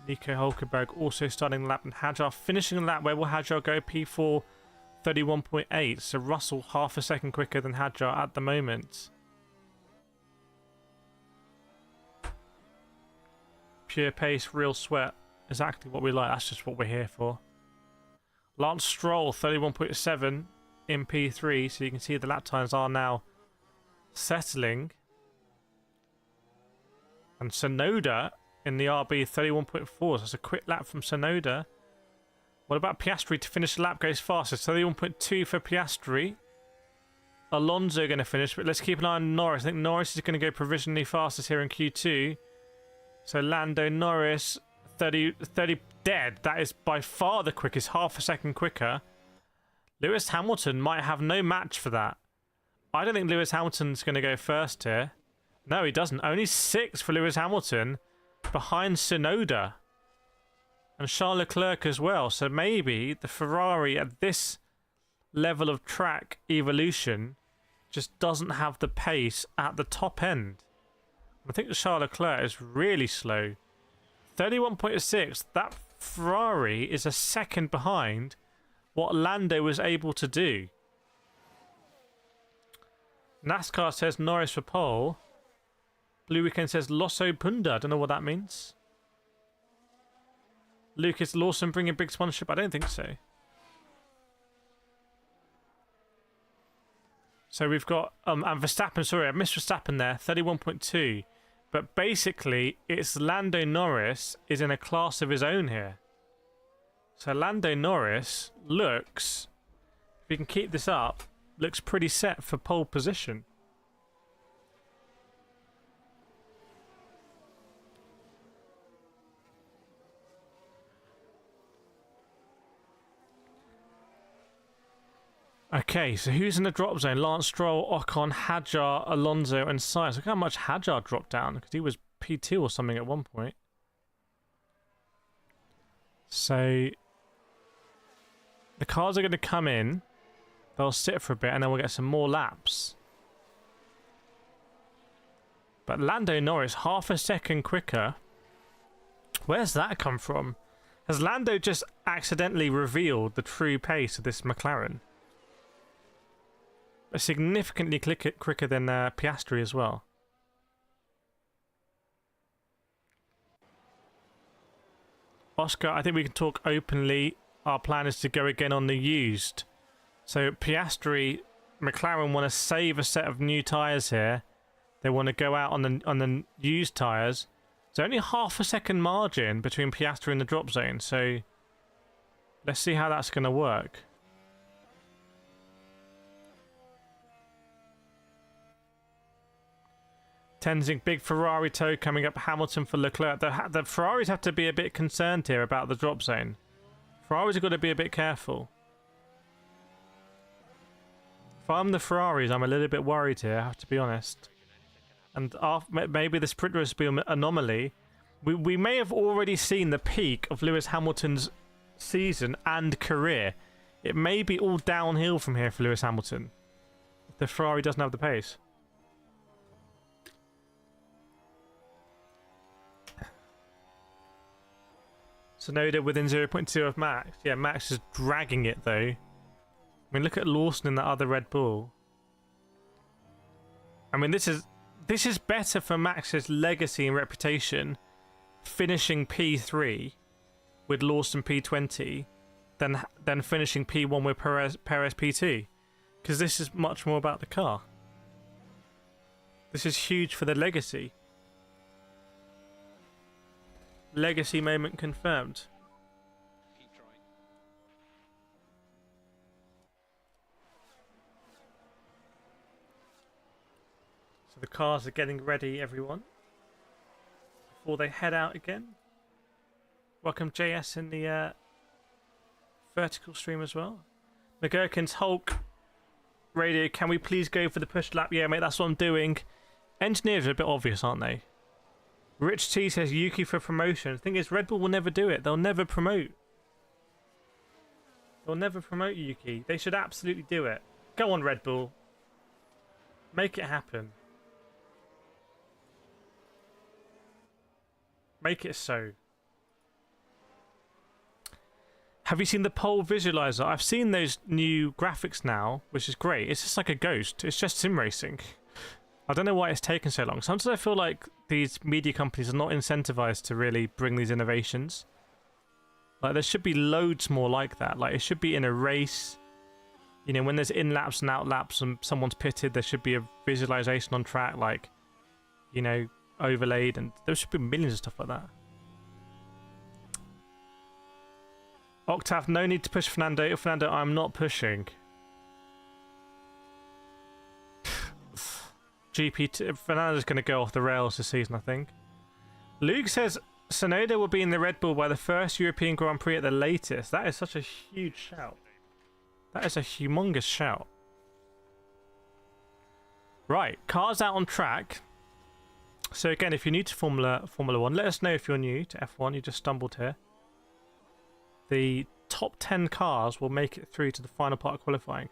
Nico Hulkenberg also starting the lap, and Hadjar finishing the lap. Where will Hadjar go? P4, 31.8. So Russell half a second quicker than Hadjar at the moment. Pure pace, real sweat. Exactly what we like. That's just what we're here for. Lance Stroll, 31.7 in P3. So you can see the lap times are now settling. And Tsunoda in the RB, 31.4. So that's a quick lap from Tsunoda. What about Piastri to finish the lap? Goes fastest. 31.2 for Piastri. Alonso going to finish, but let's keep an eye on Norris. I think Norris is going to go provisionally fastest here in Q2. So Lando Norris, 30 dead. That is by far the quickest, half a second quicker. Lewis Hamilton might have no match for that. I don't think Lewis Hamilton's going to go first here. No, he doesn't. Only 6 for Lewis Hamilton, behind Tsunoda and Charles Leclerc as well. So maybe the Ferrari at this level of track evolution just doesn't have the pace at the top end. I think the Charles Leclerc is really slow. 31.6. That Ferrari is a second behind what Lando was able to do. NASCAR says Norris for pole. Blue Weekend says Losso Punda. I don't know what that means. Lucas Lawson bringing big sponsorship? I don't think so. So we've got and Verstappen, sorry, I missed Verstappen there, 31.2. But basically, it's Lando Norris is in a class of his own here. So Lando Norris looks, if he can keep this up, looks pretty set for pole position. Okay, so who's in the drop zone? Lance Stroll, Ocon, Hadjar, Alonso, and Sainz. Look how much Hadjar dropped down, because he was P2 or something at one point. So the cars are going to come in, they'll sit for a bit, and then we'll get some more laps. But Lando Norris, half a second quicker, Where's that come from? Has Lando just accidentally revealed the true pace of this McLaren? Significantly quicker than Piastri as well. Oscar, I think we can talk openly. Our plan is to go again on the used. So Piastri, McLaren want to save a set of new tyres here. They want to go out on the used tyres. There's only half a second margin between Piastri and the drop zone. So let's see how that's going to work. Tenzing, big Ferrari tow coming up Hamilton for Leclerc. The Ferraris have to be a bit concerned here about the drop zone. Ferraris have got to be a bit careful. If I'm the Ferraris, I'm a little bit worried here, I have to be honest. And maybe the sprint race will be an anomaly. We may have already seen the peak of Lewis Hamilton's season and career. It may be all downhill from here for Lewis Hamilton. If the Ferrari doesn't have the pace. Tsunoda within 0.2 of Max. Yeah, Max is dragging it though. I mean, look at Lawson in that other Red Bull. I mean, this is better for Max's legacy and reputation, finishing P3 with Lawson P20 than finishing P1 with Perez P2, because this is much more about the car. This is huge for the legacy. Legacy moment confirmed. Keep trying. So the cars are getting ready, everyone, before they head out again. Welcome JS in the vertical stream as well. McGurkin's Hulk radio, can we please go for the push lap? Yeah, mate, that's what I'm doing. Engineers are a bit obvious, aren't they? Rich T says Yuki for promotion. The thing is, Red Bull will never do it. They'll never promote. They'll never promote Yuki. They should absolutely do it. Go on, Red Bull. Make it happen. Make it so. Have you seen the pole visualizer? I've seen those new graphics now, which is great. It's just like a ghost. It's just sim racing. I don't know why it's taken so long. Sometimes I feel like these media companies are not incentivized to really bring these innovations. Like, there should be loads more like that. Like, it should be in a race. You know, when there's in-laps and out-laps and someone's pitted, there should be a visualization on track, like, you know, overlaid. And there should be millions of stuff like that. Octave, no need to push Fernando. Fernando, I'm not pushing. Fernando's going to go off the rails this season, I think. Luke says Tsunoda will be in the Red Bull by the first European Grand Prix at the latest. That is such a huge shout. That is a humongous shout. Right, cars out on track. So again, if you're new to Formula 1, let us know if you're new to F1. You just stumbled here. The top 10 cars will make it through to the final part of qualifying.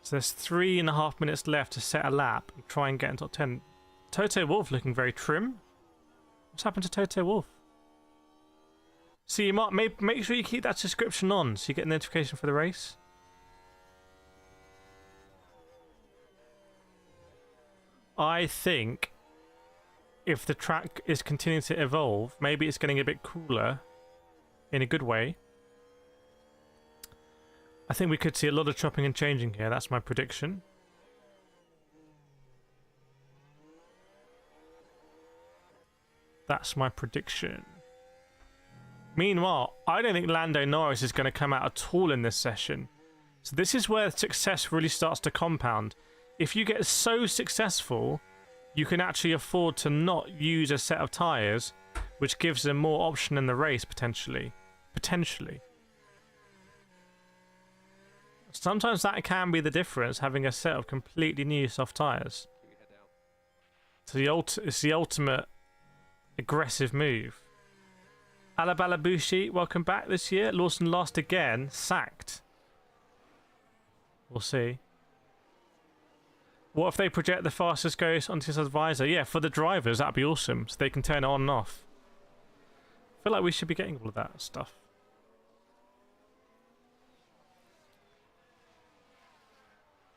So there's 3.5 minutes left to set a lap and try and get in top 10. Toto Wolff looking very trim. What's happened to Toto Wolff? So you might make sure you keep that subscription on so you get a notification for the race. I think if the track is continuing to evolve, maybe it's getting a bit cooler in a good way. I think we could see a lot of chopping and changing here. That's my prediction. That's my prediction. Meanwhile, I don't think Lando Norris is going to come out at all in this session. So this is where success really starts to compound. If you get so successful, you can actually afford to not use a set of tyres, which gives them more option in the race, potentially. Potentially. Sometimes that can be the difference, having a set of completely new soft tyres. It's the ultimate aggressive move. Alabalabushi, welcome back this year. Lawson lost again, sacked. We'll see. What if they project the fastest ghost onto his advisor? Yeah, for the drivers, that'd be awesome. So they can turn it on and off. feel like we should be getting all of that stuff.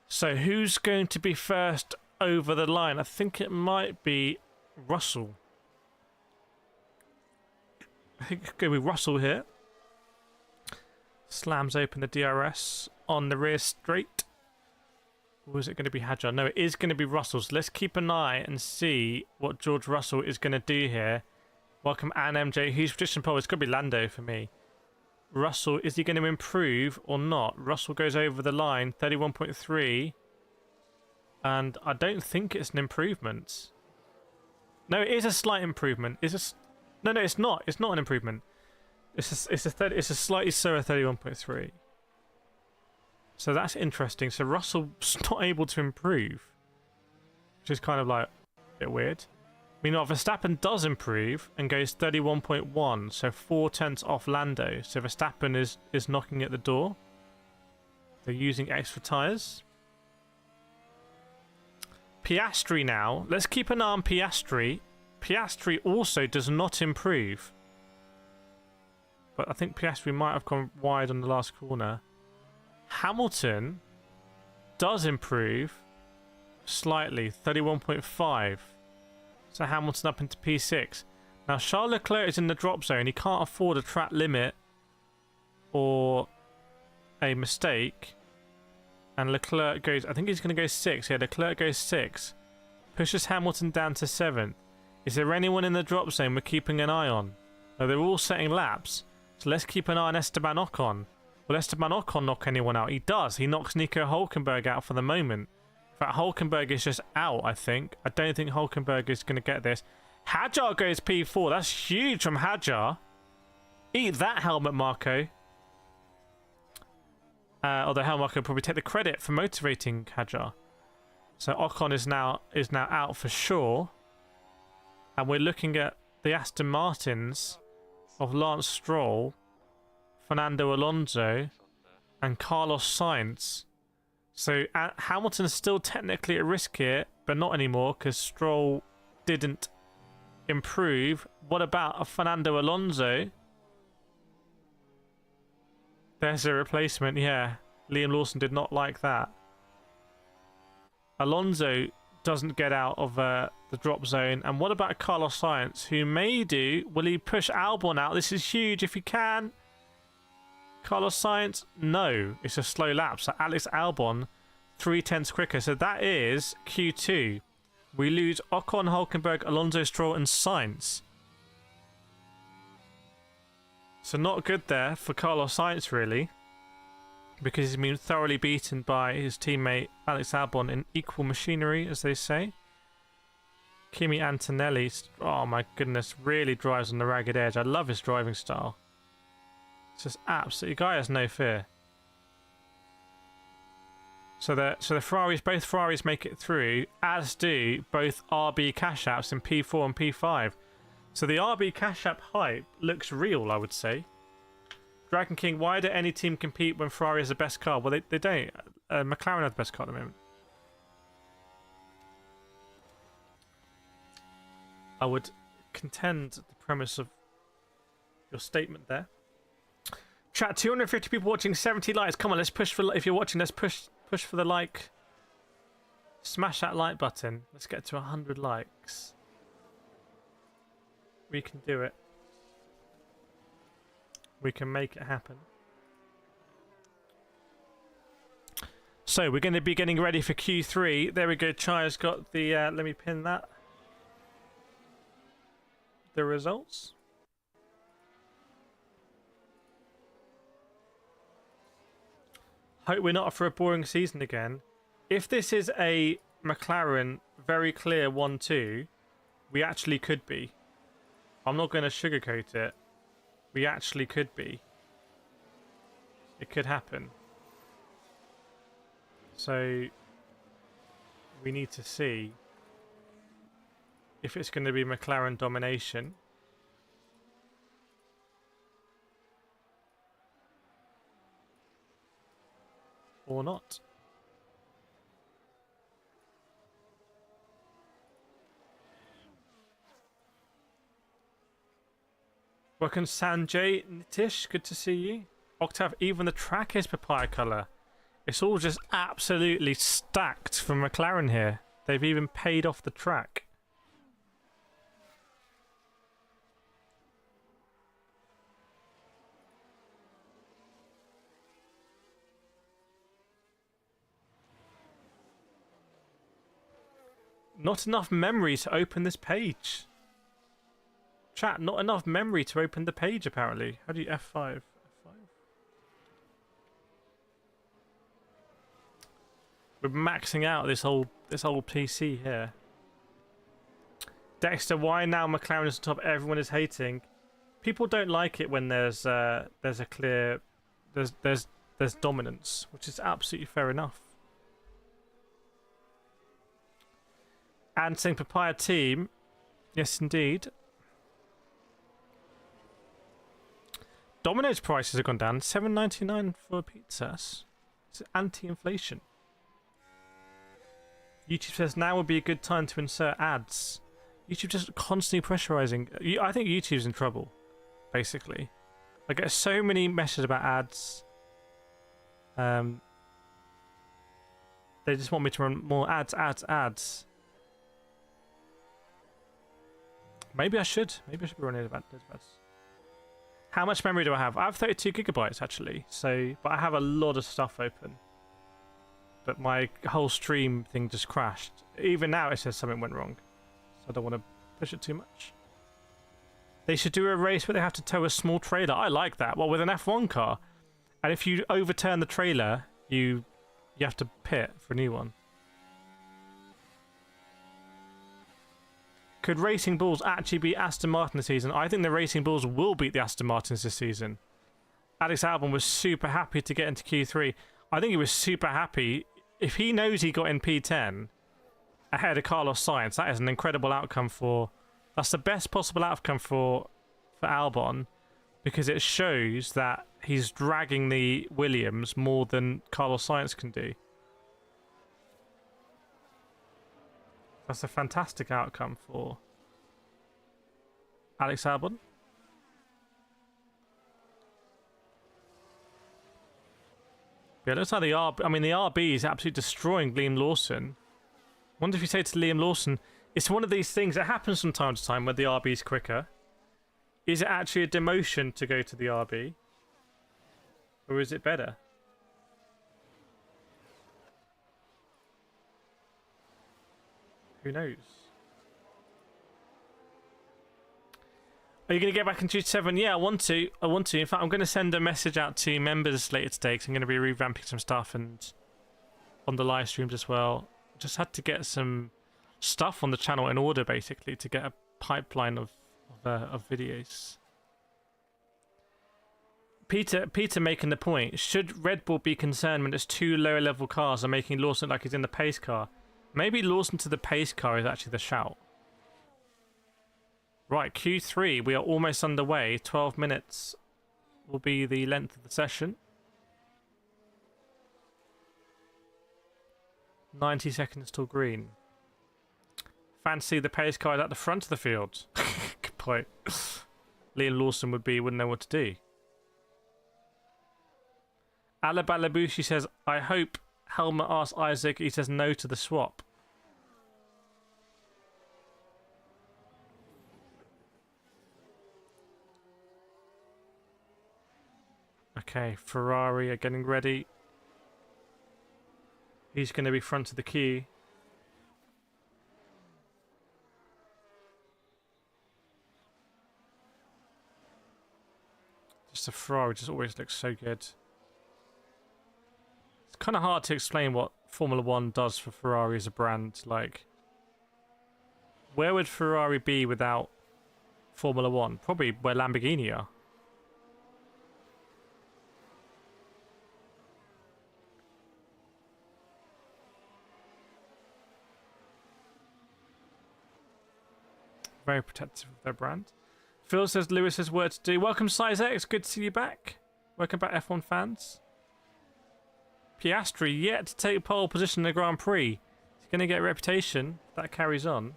So who's going to be first over the line? I think it might be Russell. I think it's going to be Russell here. Slams open the DRS on the rear straight. Or is it going to be Hadjar? No, it is going to be Russell. So let's keep an eye and see what George Russell is going to do here. Welcome, Anne MJ. Who's position pole? It's going to be Lando for me. Russell, is he going to improve or not? Russell goes over the line, 31.3. And I don't think it's an improvement. No, it is a slight improvement. No, it's not. It's not an improvement. It's a slightly slower 31.3. So that's interesting. So Russell's not able to improve, which is kind of like a bit weird. Meanwhile, Verstappen does improve and goes 31.1, so 4/10 off Lando. So Verstappen is knocking at the door. They're using extra tyres. Piastri now. Let's keep an eye on Piastri. Piastri also does not improve. But I think Piastri might have gone wide on the last corner. Hamilton does improve slightly, 31.5. So Hamilton up into P6. Now Charles Leclerc is in the drop zone. He can't afford a track limit or a mistake. And Leclerc goes, I think he's going to go 6. Yeah, Leclerc goes 6. Pushes Hamilton down to 7th. Is there anyone in the drop zone we're keeping an eye on? No, they're all setting laps. So let's keep an eye on Esteban Ocon. Will Esteban Ocon knock anyone out? He does. He knocks Nico Hülkenberg out for the moment. In fact, Hülkenberg is just out, I think. I don't think Hülkenberg is going to get this. Hadjar goes P4. That's huge from Hadjar. Eat that, helmet Marco. Although helmet Marco will probably take the credit for motivating Hadjar. So Ocon is now out for sure. And we're looking at the Aston Martins of Lance Stroll, Fernando Alonso, and Carlos Sainz. So Hamilton's still technically at risk here, but not anymore because Stroll didn't improve. What about a Fernando Alonso? There's a replacement, yeah. Liam Lawson did not like that. Alonso doesn't get out of the drop zone. And what about Carlos Sainz, who may do? Will he push Albon out? This is huge if he can. Carlos Sainz, no. It's a slow lap. So Alex Albon, 3/10 quicker. So that is Q2. We lose Ocon, Hülkenberg, Alonso, Stroll, and Sainz. So not good there for Carlos Sainz, really. Because he's been thoroughly beaten by his teammate Alex Albon in equal machinery, as they say. Kimi Antonelli, oh my goodness, really drives on the ragged edge. I love his driving style. It's just absolutely, guy has no fear. So the Ferraris, both Ferraris make it through, as do both RB Cash Apps in P4 and P5. So the RB Cash App hype looks real, I would say. Dragon King, why do any team compete when Ferrari is the best car? Well, they don't. McLaren have the best car at the moment. I would contend the premise of your statement there. Chat, 250 people watching, 70 likes. Come on, let's push for. If you're watching, let's push for the like. Smash that like button. Let's get to 100 likes. We can do it. We can make it happen. So we're going to be getting ready for Q3. There we go. Chaya's got the. Let me pin that. The results. Hope we're not for a boring season again. If this is a McLaren very clear 1-2, we actually could be. I'm not going to sugarcoat it. We actually could be. It could happen. So we need to see if it's going to be McLaren domination. Or not. Welcome Sanjay Nitish, good to see you. Octave, even the track is papaya colour. It's all just absolutely stacked from McLaren here. They've even paid off the track. Not enough memory to open this page. Chat, not enough memory to open the page apparently. How do you F5? F5? We're maxing out this old PC here. Dexter, why now McLaren is on top? Everyone is hating. People don't like it when there's a clear there's dominance, which is absolutely fair enough. And saying Papaya team, yes indeed. Domino's prices have gone down. $7.99 for pizzas. It's anti-inflation. YouTube says now would be a good time to insert ads. YouTube just constantly pressurizing. I think YouTube's in trouble, basically. I get so many messages about ads. They just want me to run more ads. Maybe I should. Maybe I should be running those ads. How much memory do I have? I have 32 gigabytes actually. So, but I have a lot of stuff open. But my whole stream thing just crashed. Even now it says something went wrong. So I don't want to push it too much. They should do a race where they have to tow a small trailer. I like that. Well, with an F1 car. And if you overturn the trailer, you have to pit for a new one. Could Racing Bulls actually beat Aston Martin this season? I think the Racing Bulls will beat the Aston Martins this season. Alex Albon was super happy to get into Q3. I think he was super happy. If he knows he got in P10 ahead of Carlos Sainz, that is an incredible outcome for... That's the best possible outcome for Albon, because it shows that he's dragging the Williams more than Carlos Sainz can do. That's a fantastic outcome for Alex Albon. Yeah, it looks like the RB is absolutely destroying Liam Lawson. Wonder if you say to Liam Lawson, it's one of these things that happens from time to time where the RB is quicker. Is it actually a demotion to go to the RB? Or is it better? Who knows? Are you going to get back into 7? Yeah, I want to. In fact, I'm going to send a message out to members later today because I'm going to be revamping some stuff and on the live streams as well. Just had to get some stuff on the channel in order, basically, to get a pipeline of videos. Peter making the point: should Red Bull be concerned when it's two lower level cars are making Lawson look like he's in the pace car? Maybe Lawson to the pace car is actually the shout. Right, Q3, we are almost underway. 12 minutes will be the length of the session. 90 seconds till green. Fancy the pace car is at the front of the field. Good point. Liam Lawson wouldn't know what to do. Alabalabushi says, I hope Helmut asks Isaac, he says no to the swap. Okay, Ferrari are getting ready. He's going to be front of the queue. Just the Ferrari just always looks so good. It's kind of hard to explain what Formula 1 does for Ferrari as a brand. Like, where would Ferrari be without Formula 1? Probably where Lamborghini are. Very protective of their brand. Phil says Lewis has work to do. Welcome, Size X. Good to see you back. Welcome back, F1 fans. Piastri yet to take pole position in the Grand Prix. He's going to get a reputation if that carries on.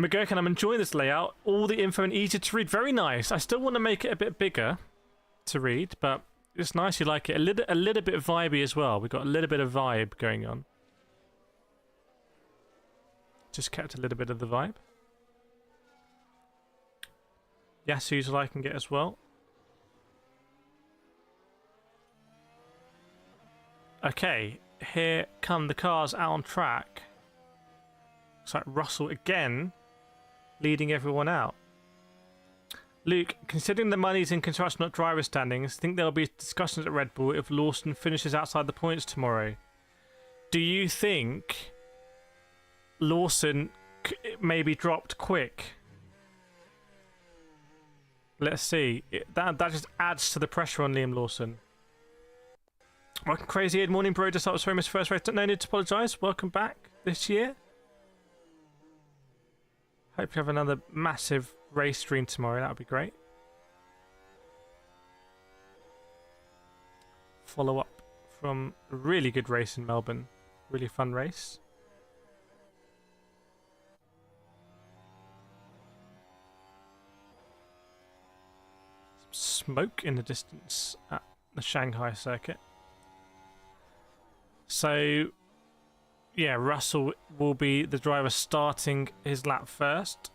McGurkin, I'm enjoying this layout. All the info and easy to read. Very nice. I still want to make it a bit bigger to read, but it's nice you like it. A little bit vibey as well. We've got a little bit of vibe going on. Just kept a little bit of the vibe. Yasu's liking it as well. Okay, here come the cars out on track. Looks like Russell again leading everyone out. Luke, considering the money's in construction, not driver standings, think there'll be discussions at Red Bull if Lawson finishes outside the points tomorrow. Do you think Lawson may be dropped quick? Let's see. That just adds to the pressure on Liam Lawson. Welcome, Crazy Ed. Morning, bro. Just up was his first race. No need to apologise. Welcome back this year. Hope you have another massive race stream tomorrow. That would be great. Follow up from a really good race in Melbourne. Really fun race. Some smoke in the distance at the Shanghai circuit. So, yeah, Russell will be the driver starting his lap first.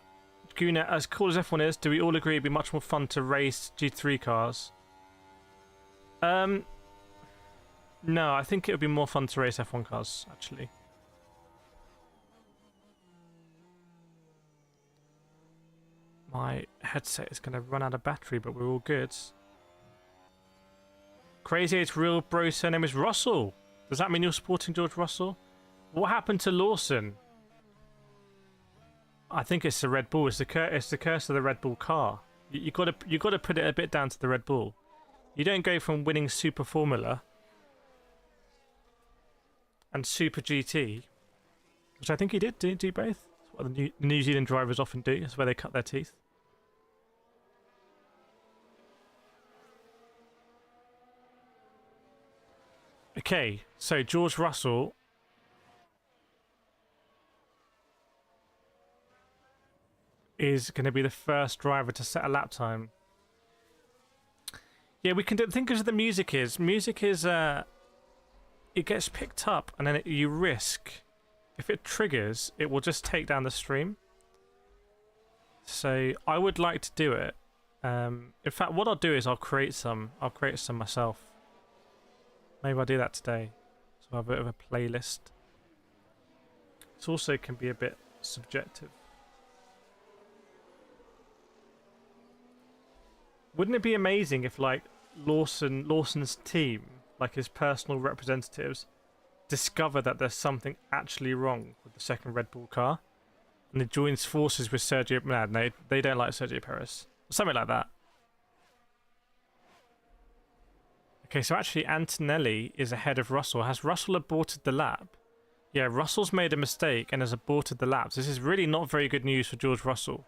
Guna, as cool as F1 is, do we all agree it'd be much more fun to race GT3 cars? No, I think it would be more fun to race F1 cars, actually. My headset is going to run out of battery, but we're all good. Crazy 8's real bro surname is Russell. Does that mean you're supporting George Russell? What happened to Lawson? I think it's the Red Bull. It's the curse of the Red Bull car. You got to put it a bit down to the Red Bull. You don't go from winning Super Formula and Super GT, which I think he did. Did he do both? That's what the New Zealand drivers often do. That's where they cut their teeth. Okay, so George Russell is going to be the first driver to set a lap time. Yeah, we can think as the music is. Music is it gets picked up, and then you risk if it triggers, it will just take down the stream. So I would like to do it. In fact, what I'll do is I'll create some myself. Maybe I'll do that today. So I have a bit of a playlist. This also can be a bit subjective. Wouldn't it be amazing if, like, Lawson's team, like his personal representatives, discover that there's something actually wrong with the second Red Bull car, and it joins forces with Sergio? No, they don't like Sergio Perez. Something like that. Okay, so actually Antonelli is ahead of Russell. Has Russell aborted the lap? Yeah, Russell's made a mistake and has aborted the laps. This is really not very good news for George Russell.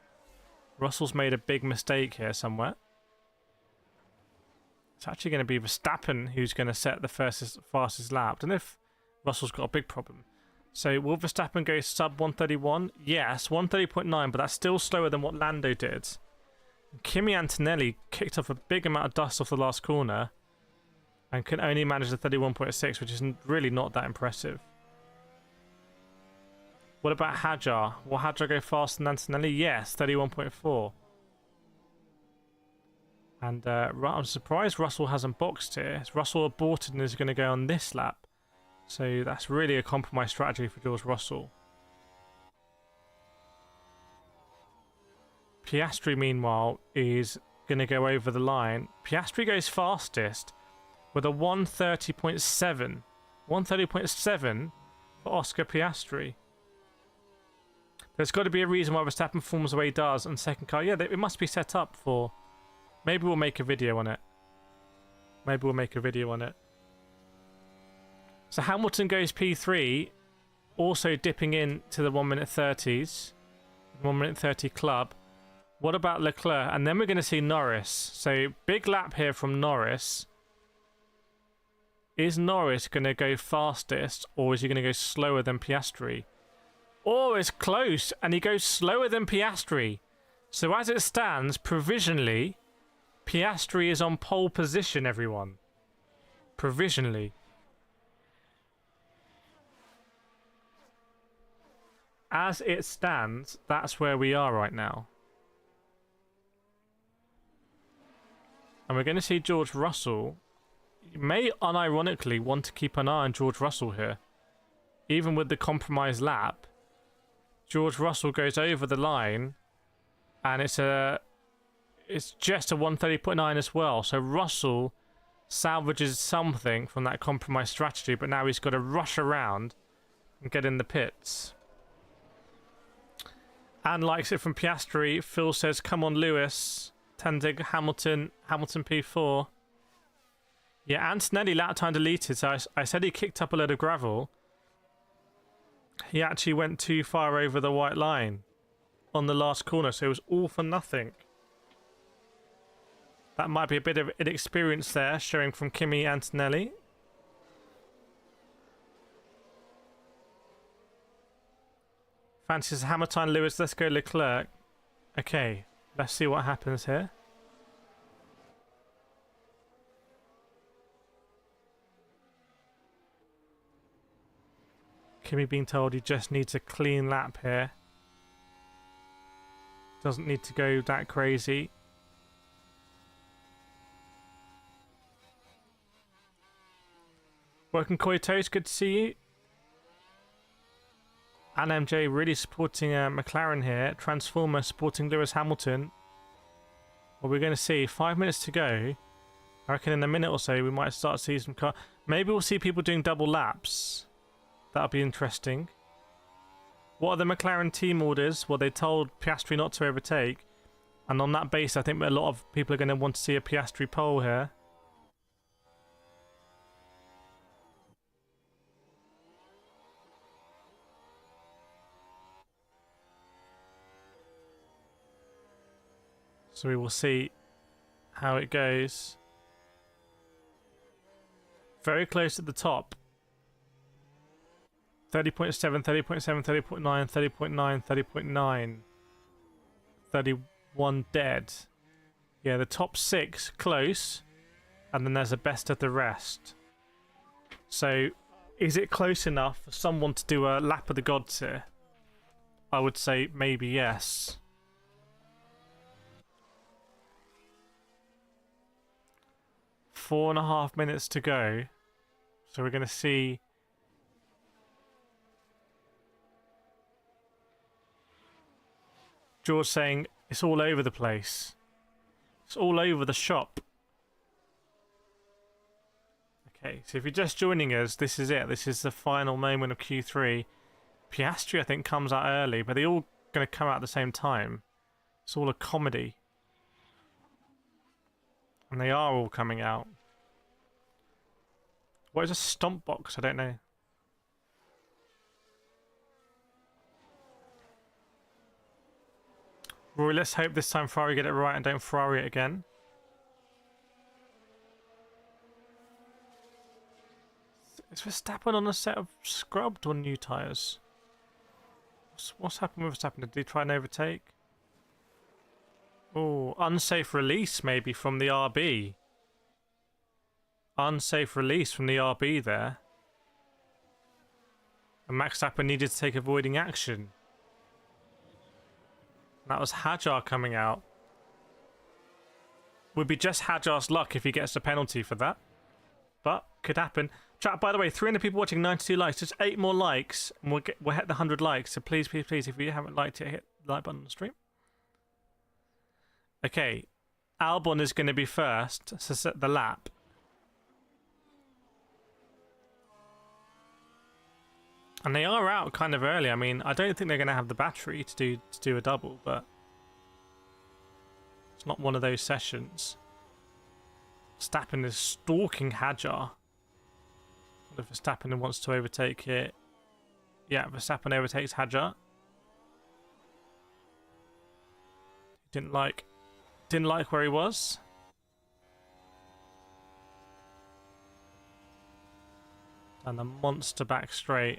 Russell's made a big mistake here somewhere. It's actually going to be Verstappen who's going to set the fastest lap. I don't know if Russell's got a big problem. So will Verstappen go sub 131? Yes, 130.9, but that's still slower than what Lando did. Kimi Antonelli kicked off a big amount of dust off the last corner and can only manage the 31.6, which is really not that impressive. What about Hadjar? Will Hadjar go faster than Antonelli? Yes, 31.4. And I'm surprised Russell hasn't boxed here. Russell aborted and is going to go on this lap. So that's really a compromise strategy for George Russell. Piastri, meanwhile, is going to go over the line. Piastri goes fastest with a 130.7. 130.7 for Oscar Piastri. There's got to be a reason why Verstappen performs the way he does on second car. Yeah, it must be set up for... Maybe we'll make a video on it. So Hamilton goes P3, also dipping in to the 1 minute 30s. 1 minute 30 club. What about Leclerc? And then we're going to see Norris. So big lap here from Norris. Is Norris going to go fastest, or is he going to go slower than Piastri? Oh, it's close, and he goes slower than Piastri. So as it stands, provisionally, Piastri is on pole position, everyone. Provisionally. As it stands, that's where we are right now. And we're going to see George Russell. You may unironically want to keep an eye on George Russell here. Even with the compromised lap, George Russell goes over the line, and it's just a 130.9 as well. So Russell salvages something from that compromised strategy, but now he's got to rush around and get in the pits. And likes it from Piastri. Phil says, "Come on, Lewis." Tendig, Hamilton P4. Yeah, Antonelli lap time deleted. So I said he kicked up a load of gravel. He actually went too far over the white line on the last corner, so it was all for nothing. That might be a bit of inexperience there, showing from Kimi Antonelli. Fancies Hamilton, Lewis, let's go Leclerc. Okay, let's see what happens here. Kimi being told he just needs a clean lap here. Doesn't need to go that crazy. Welcome Koitos, good to see you. And MJ really supporting McLaren here. Transformer supporting Lewis Hamilton. Well, we're going to see 5 minutes to go. I reckon in a minute or so we might start to see some car. Maybe we'll see people doing double laps. That'll be interesting. What are the McLaren team orders? Well, they told Piastri not to overtake. And on that base, I think a lot of people are going to want to see a Piastri pole here. So we will see how it goes. Very close at the top. 30.7, 30.7, 30.9, 30.9, 30.9. 31 dead. Yeah, the top 6 close. And then there's a best of the rest. So, is it close enough for someone to do a lap of the gods here? I would say maybe yes. Four and a half minutes to go. So we're going to see George saying it's all over the place. It's all over the shop. Okay, so if you're just joining us, this is it. This is the final moment of Q3. Piastri, I think, comes out early, but they're all going to come out at the same time. It's all a comedy. And they are all coming out. What is a stomp box? I don't know. Roy, let's hope this time Ferrari get it right and don't Ferrari it again. Is Verstappen on a set of scrubbed or new tyres? What's happened with Verstappen? Did he try and overtake? Oh, unsafe release maybe from the RB. Unsafe release from the RB there. And Max Verstappen needed to take avoiding action. That was Hadjar coming out. Would be just Hadjar's luck if he gets a penalty for that. But could happen. Chat, by the way, 300 people watching, 92 likes. Just 8 more likes and we'll hit the 100 likes. So please, please, please, if you haven't liked it, hit the like button on the stream. Okay. Albon is going to be first to set the lap. And they are out kind of early. I mean, I don't think they're going to have the battery to do a double, but it's not one of those sessions. Verstappen is stalking Hadjar. What if Verstappen wants to overtake here? Yeah, Verstappen overtakes Hadjar. Didn't like where he was. And the monster back straight.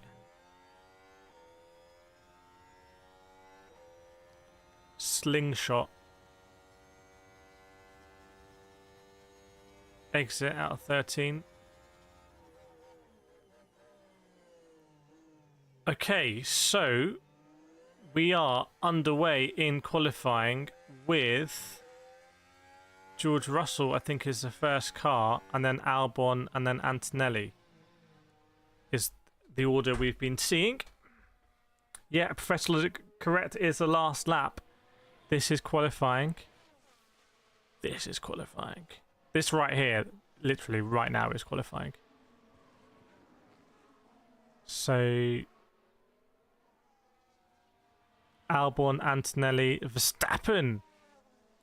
slingshot. Exit out of 13. Okay, so we are underway in qualifying with George Russell, I think, is the first car, and then Albon, and then Antonelli is the order we've been seeing. Yeah, Professor Logic, correct, is the last lap. This is qualifying. This is qualifying. This right here, literally right now, is qualifying. So Albon, Antonelli, Verstappen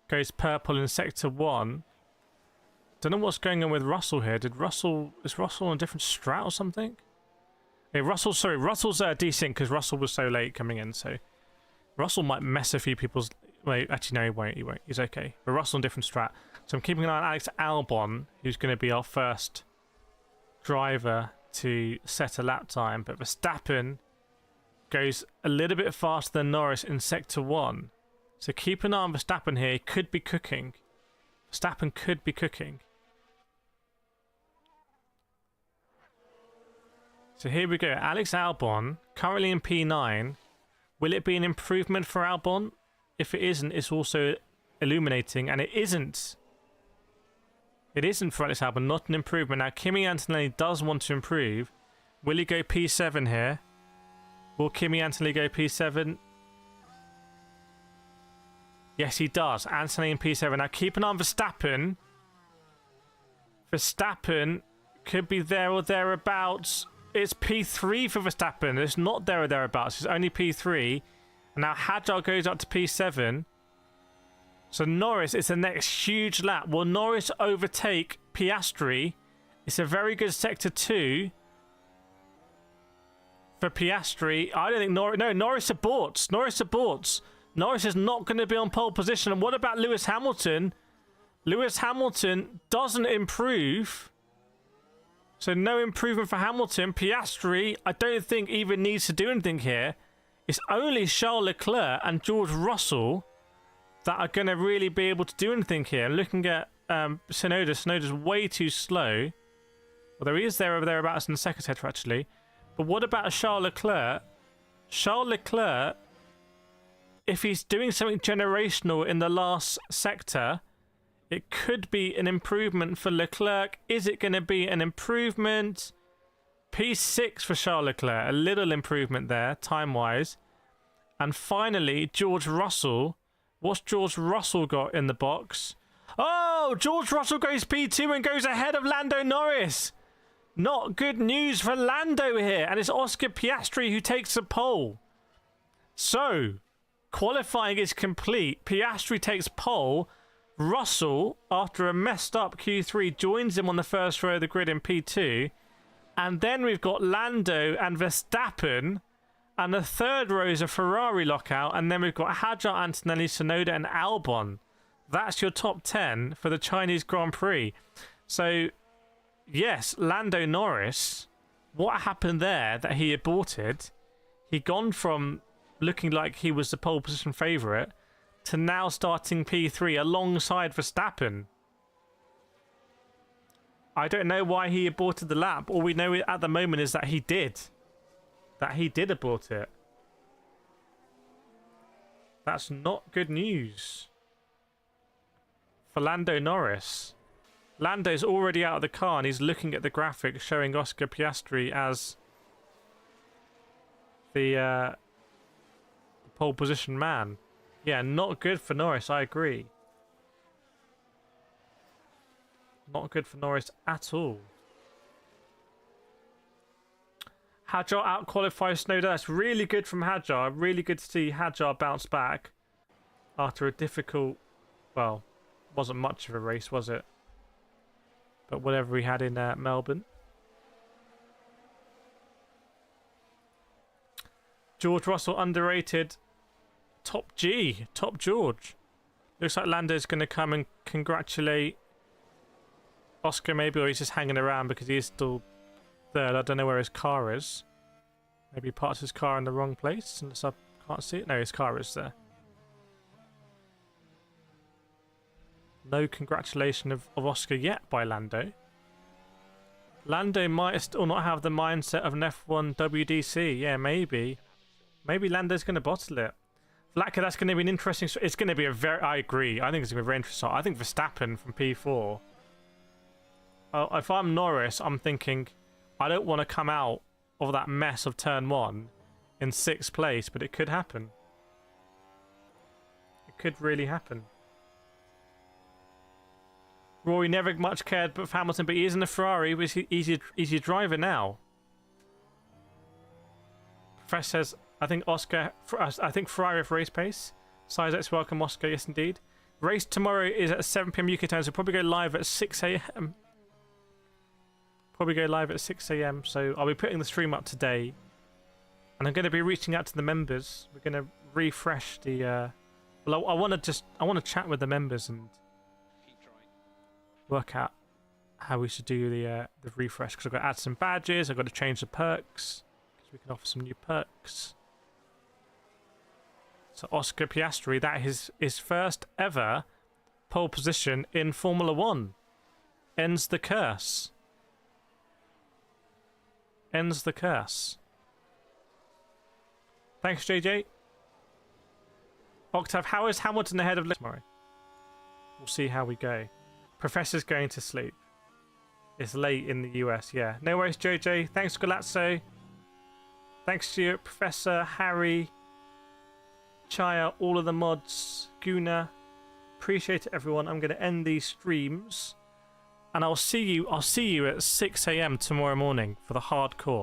goes purple in sector 1. Don't know what's going on with Russell here. Is Russell on a different strat or something? Hey, Russell's decent because Russell was so late coming in, so Russell might mess a few people's. Wait, actually no, he won't. He's okay. But Russell on different strat. So I'm keeping an eye on Alex Albon, who's going to be our first driver to set a lap time. But Verstappen goes a little bit faster than Norris in sector 1. So keep an eye on Verstappen here. He could be cooking. Verstappen could be cooking. So here we go. Alex Albon, currently in P9. Will it be an improvement for Albon? If it isn't, it's also illuminating, and it isn't. It isn't for Alex Albon, not an improvement. Now, Kimi Antonelli does want to improve. Will he go P7 here? Will Kimi Antonelli go P7? Yes, he does. Antonelli in P7. Now, keep an eye on Verstappen. Verstappen could be there or thereabouts. It's P3 for Verstappen. It's not there or thereabouts. It's only P3. And now Hadjar goes up to P7. So Norris is the next huge lap. Will Norris overtake Piastri? It's a very good sector 2 for Piastri. I don't think Norris... No, Norris aborts. Norris aborts. Norris is not going to be on pole position. And what about Lewis Hamilton? Lewis Hamilton doesn't improve. So no improvement for Hamilton. Piastri, I don't think even needs to do anything here. It's only Charles Leclerc and George Russell that are going to really be able to do anything here. And looking at Tsunoda, Tsunoda's way too slow. Although he is there or thereabouts in the second sector, actually. But what about Charles Leclerc? Charles Leclerc, if he's doing something generational in the last sector, it could be an improvement for Leclerc. Is it going to be an improvement? P6 for Charles Leclerc. A little improvement there, time-wise. And finally, George Russell. What's George Russell got in the box? Oh, George Russell goes P2 and goes ahead of Lando Norris. Not good news for Lando here. And it's Oscar Piastri who takes the pole. So, qualifying is complete. Piastri takes pole. Russell, after a messed up Q3, joins him on the first row of the grid in P2. And then we've got Lando and Verstappen. And the third row is a Ferrari lockout. And then we've got Hadjar, Antonelli, Tsunoda and Albon. That's your top 10 for the Chinese Grand Prix. So, yes, Lando Norris. What happened there that he aborted? He'd gone from looking like he was the pole position favourite to now starting P3 alongside Verstappen. I don't know why he aborted the lap. All we know at the moment is that he did. That he did abort it. That's not good news for Lando Norris. Lando's already out of the car and he's looking at the graphic showing Oscar Piastri as the pole position man. Yeah, not good for Norris, I agree. Not good for Norris at all. Hadjar out-qualifies Tsunoda. That's really good from Hadjar. Really good to see Hadjar bounce back after a difficult... Well, wasn't much of a race, was it? But whatever we had in Melbourne. George Russell underrated. Top G. Top George. Looks like Lando's going to come and congratulate Oscar maybe, or he's just hanging around because he is still third. I don't know where his car is. Maybe he parked his car in the wrong place unless I can't see it. No, his car is there. No congratulation of Oscar yet by Lando. Lando might still not have the mindset of an F1 WDC. Yeah, maybe. Maybe Lando's going to bottle it. Vlaka, that's going to be an interesting... It's going to be a very... I agree. I think it's going to be very interesting. I think Verstappen from P4... if I'm Norris, I'm thinking... I don't want to come out of that mess of turn 1 in 6th place, but it could happen. It could really happen. Rory never much cared but for Hamilton, but he is in a Ferrari. He's a driver now. Professor says... I think Oscar, I think Ferrari have race pace. Sizex, welcome Oscar, yes indeed. Race tomorrow is at 7 PM UK time, so probably go live at 6 AM. Probably go live at 6 AM, so I'll be putting the stream up today. And I'm going to be reaching out to the members. We're going to refresh the... Well, I want to chat with the members and Keep trying. work out how we should do the refresh. Because I've got to add some badges, I've got to change the perks. Because we can offer some new perks. So Oscar Piastri, that is his first ever pole position in Formula 1. Ends the curse. Ends the curse. Thanks, JJ. Octave, how is Hamilton ahead of Lewis tomorrow? We'll see how we go. Professor's going to sleep. It's late in the US, yeah. No worries, JJ. Thanks, Galazzo. Thanks to you, Professor, Harry, Chaya, all of the mods, Guna. Appreciate it, everyone. I'm going to end these streams, and I'll see you at 6 AM tomorrow morning for the hardcore.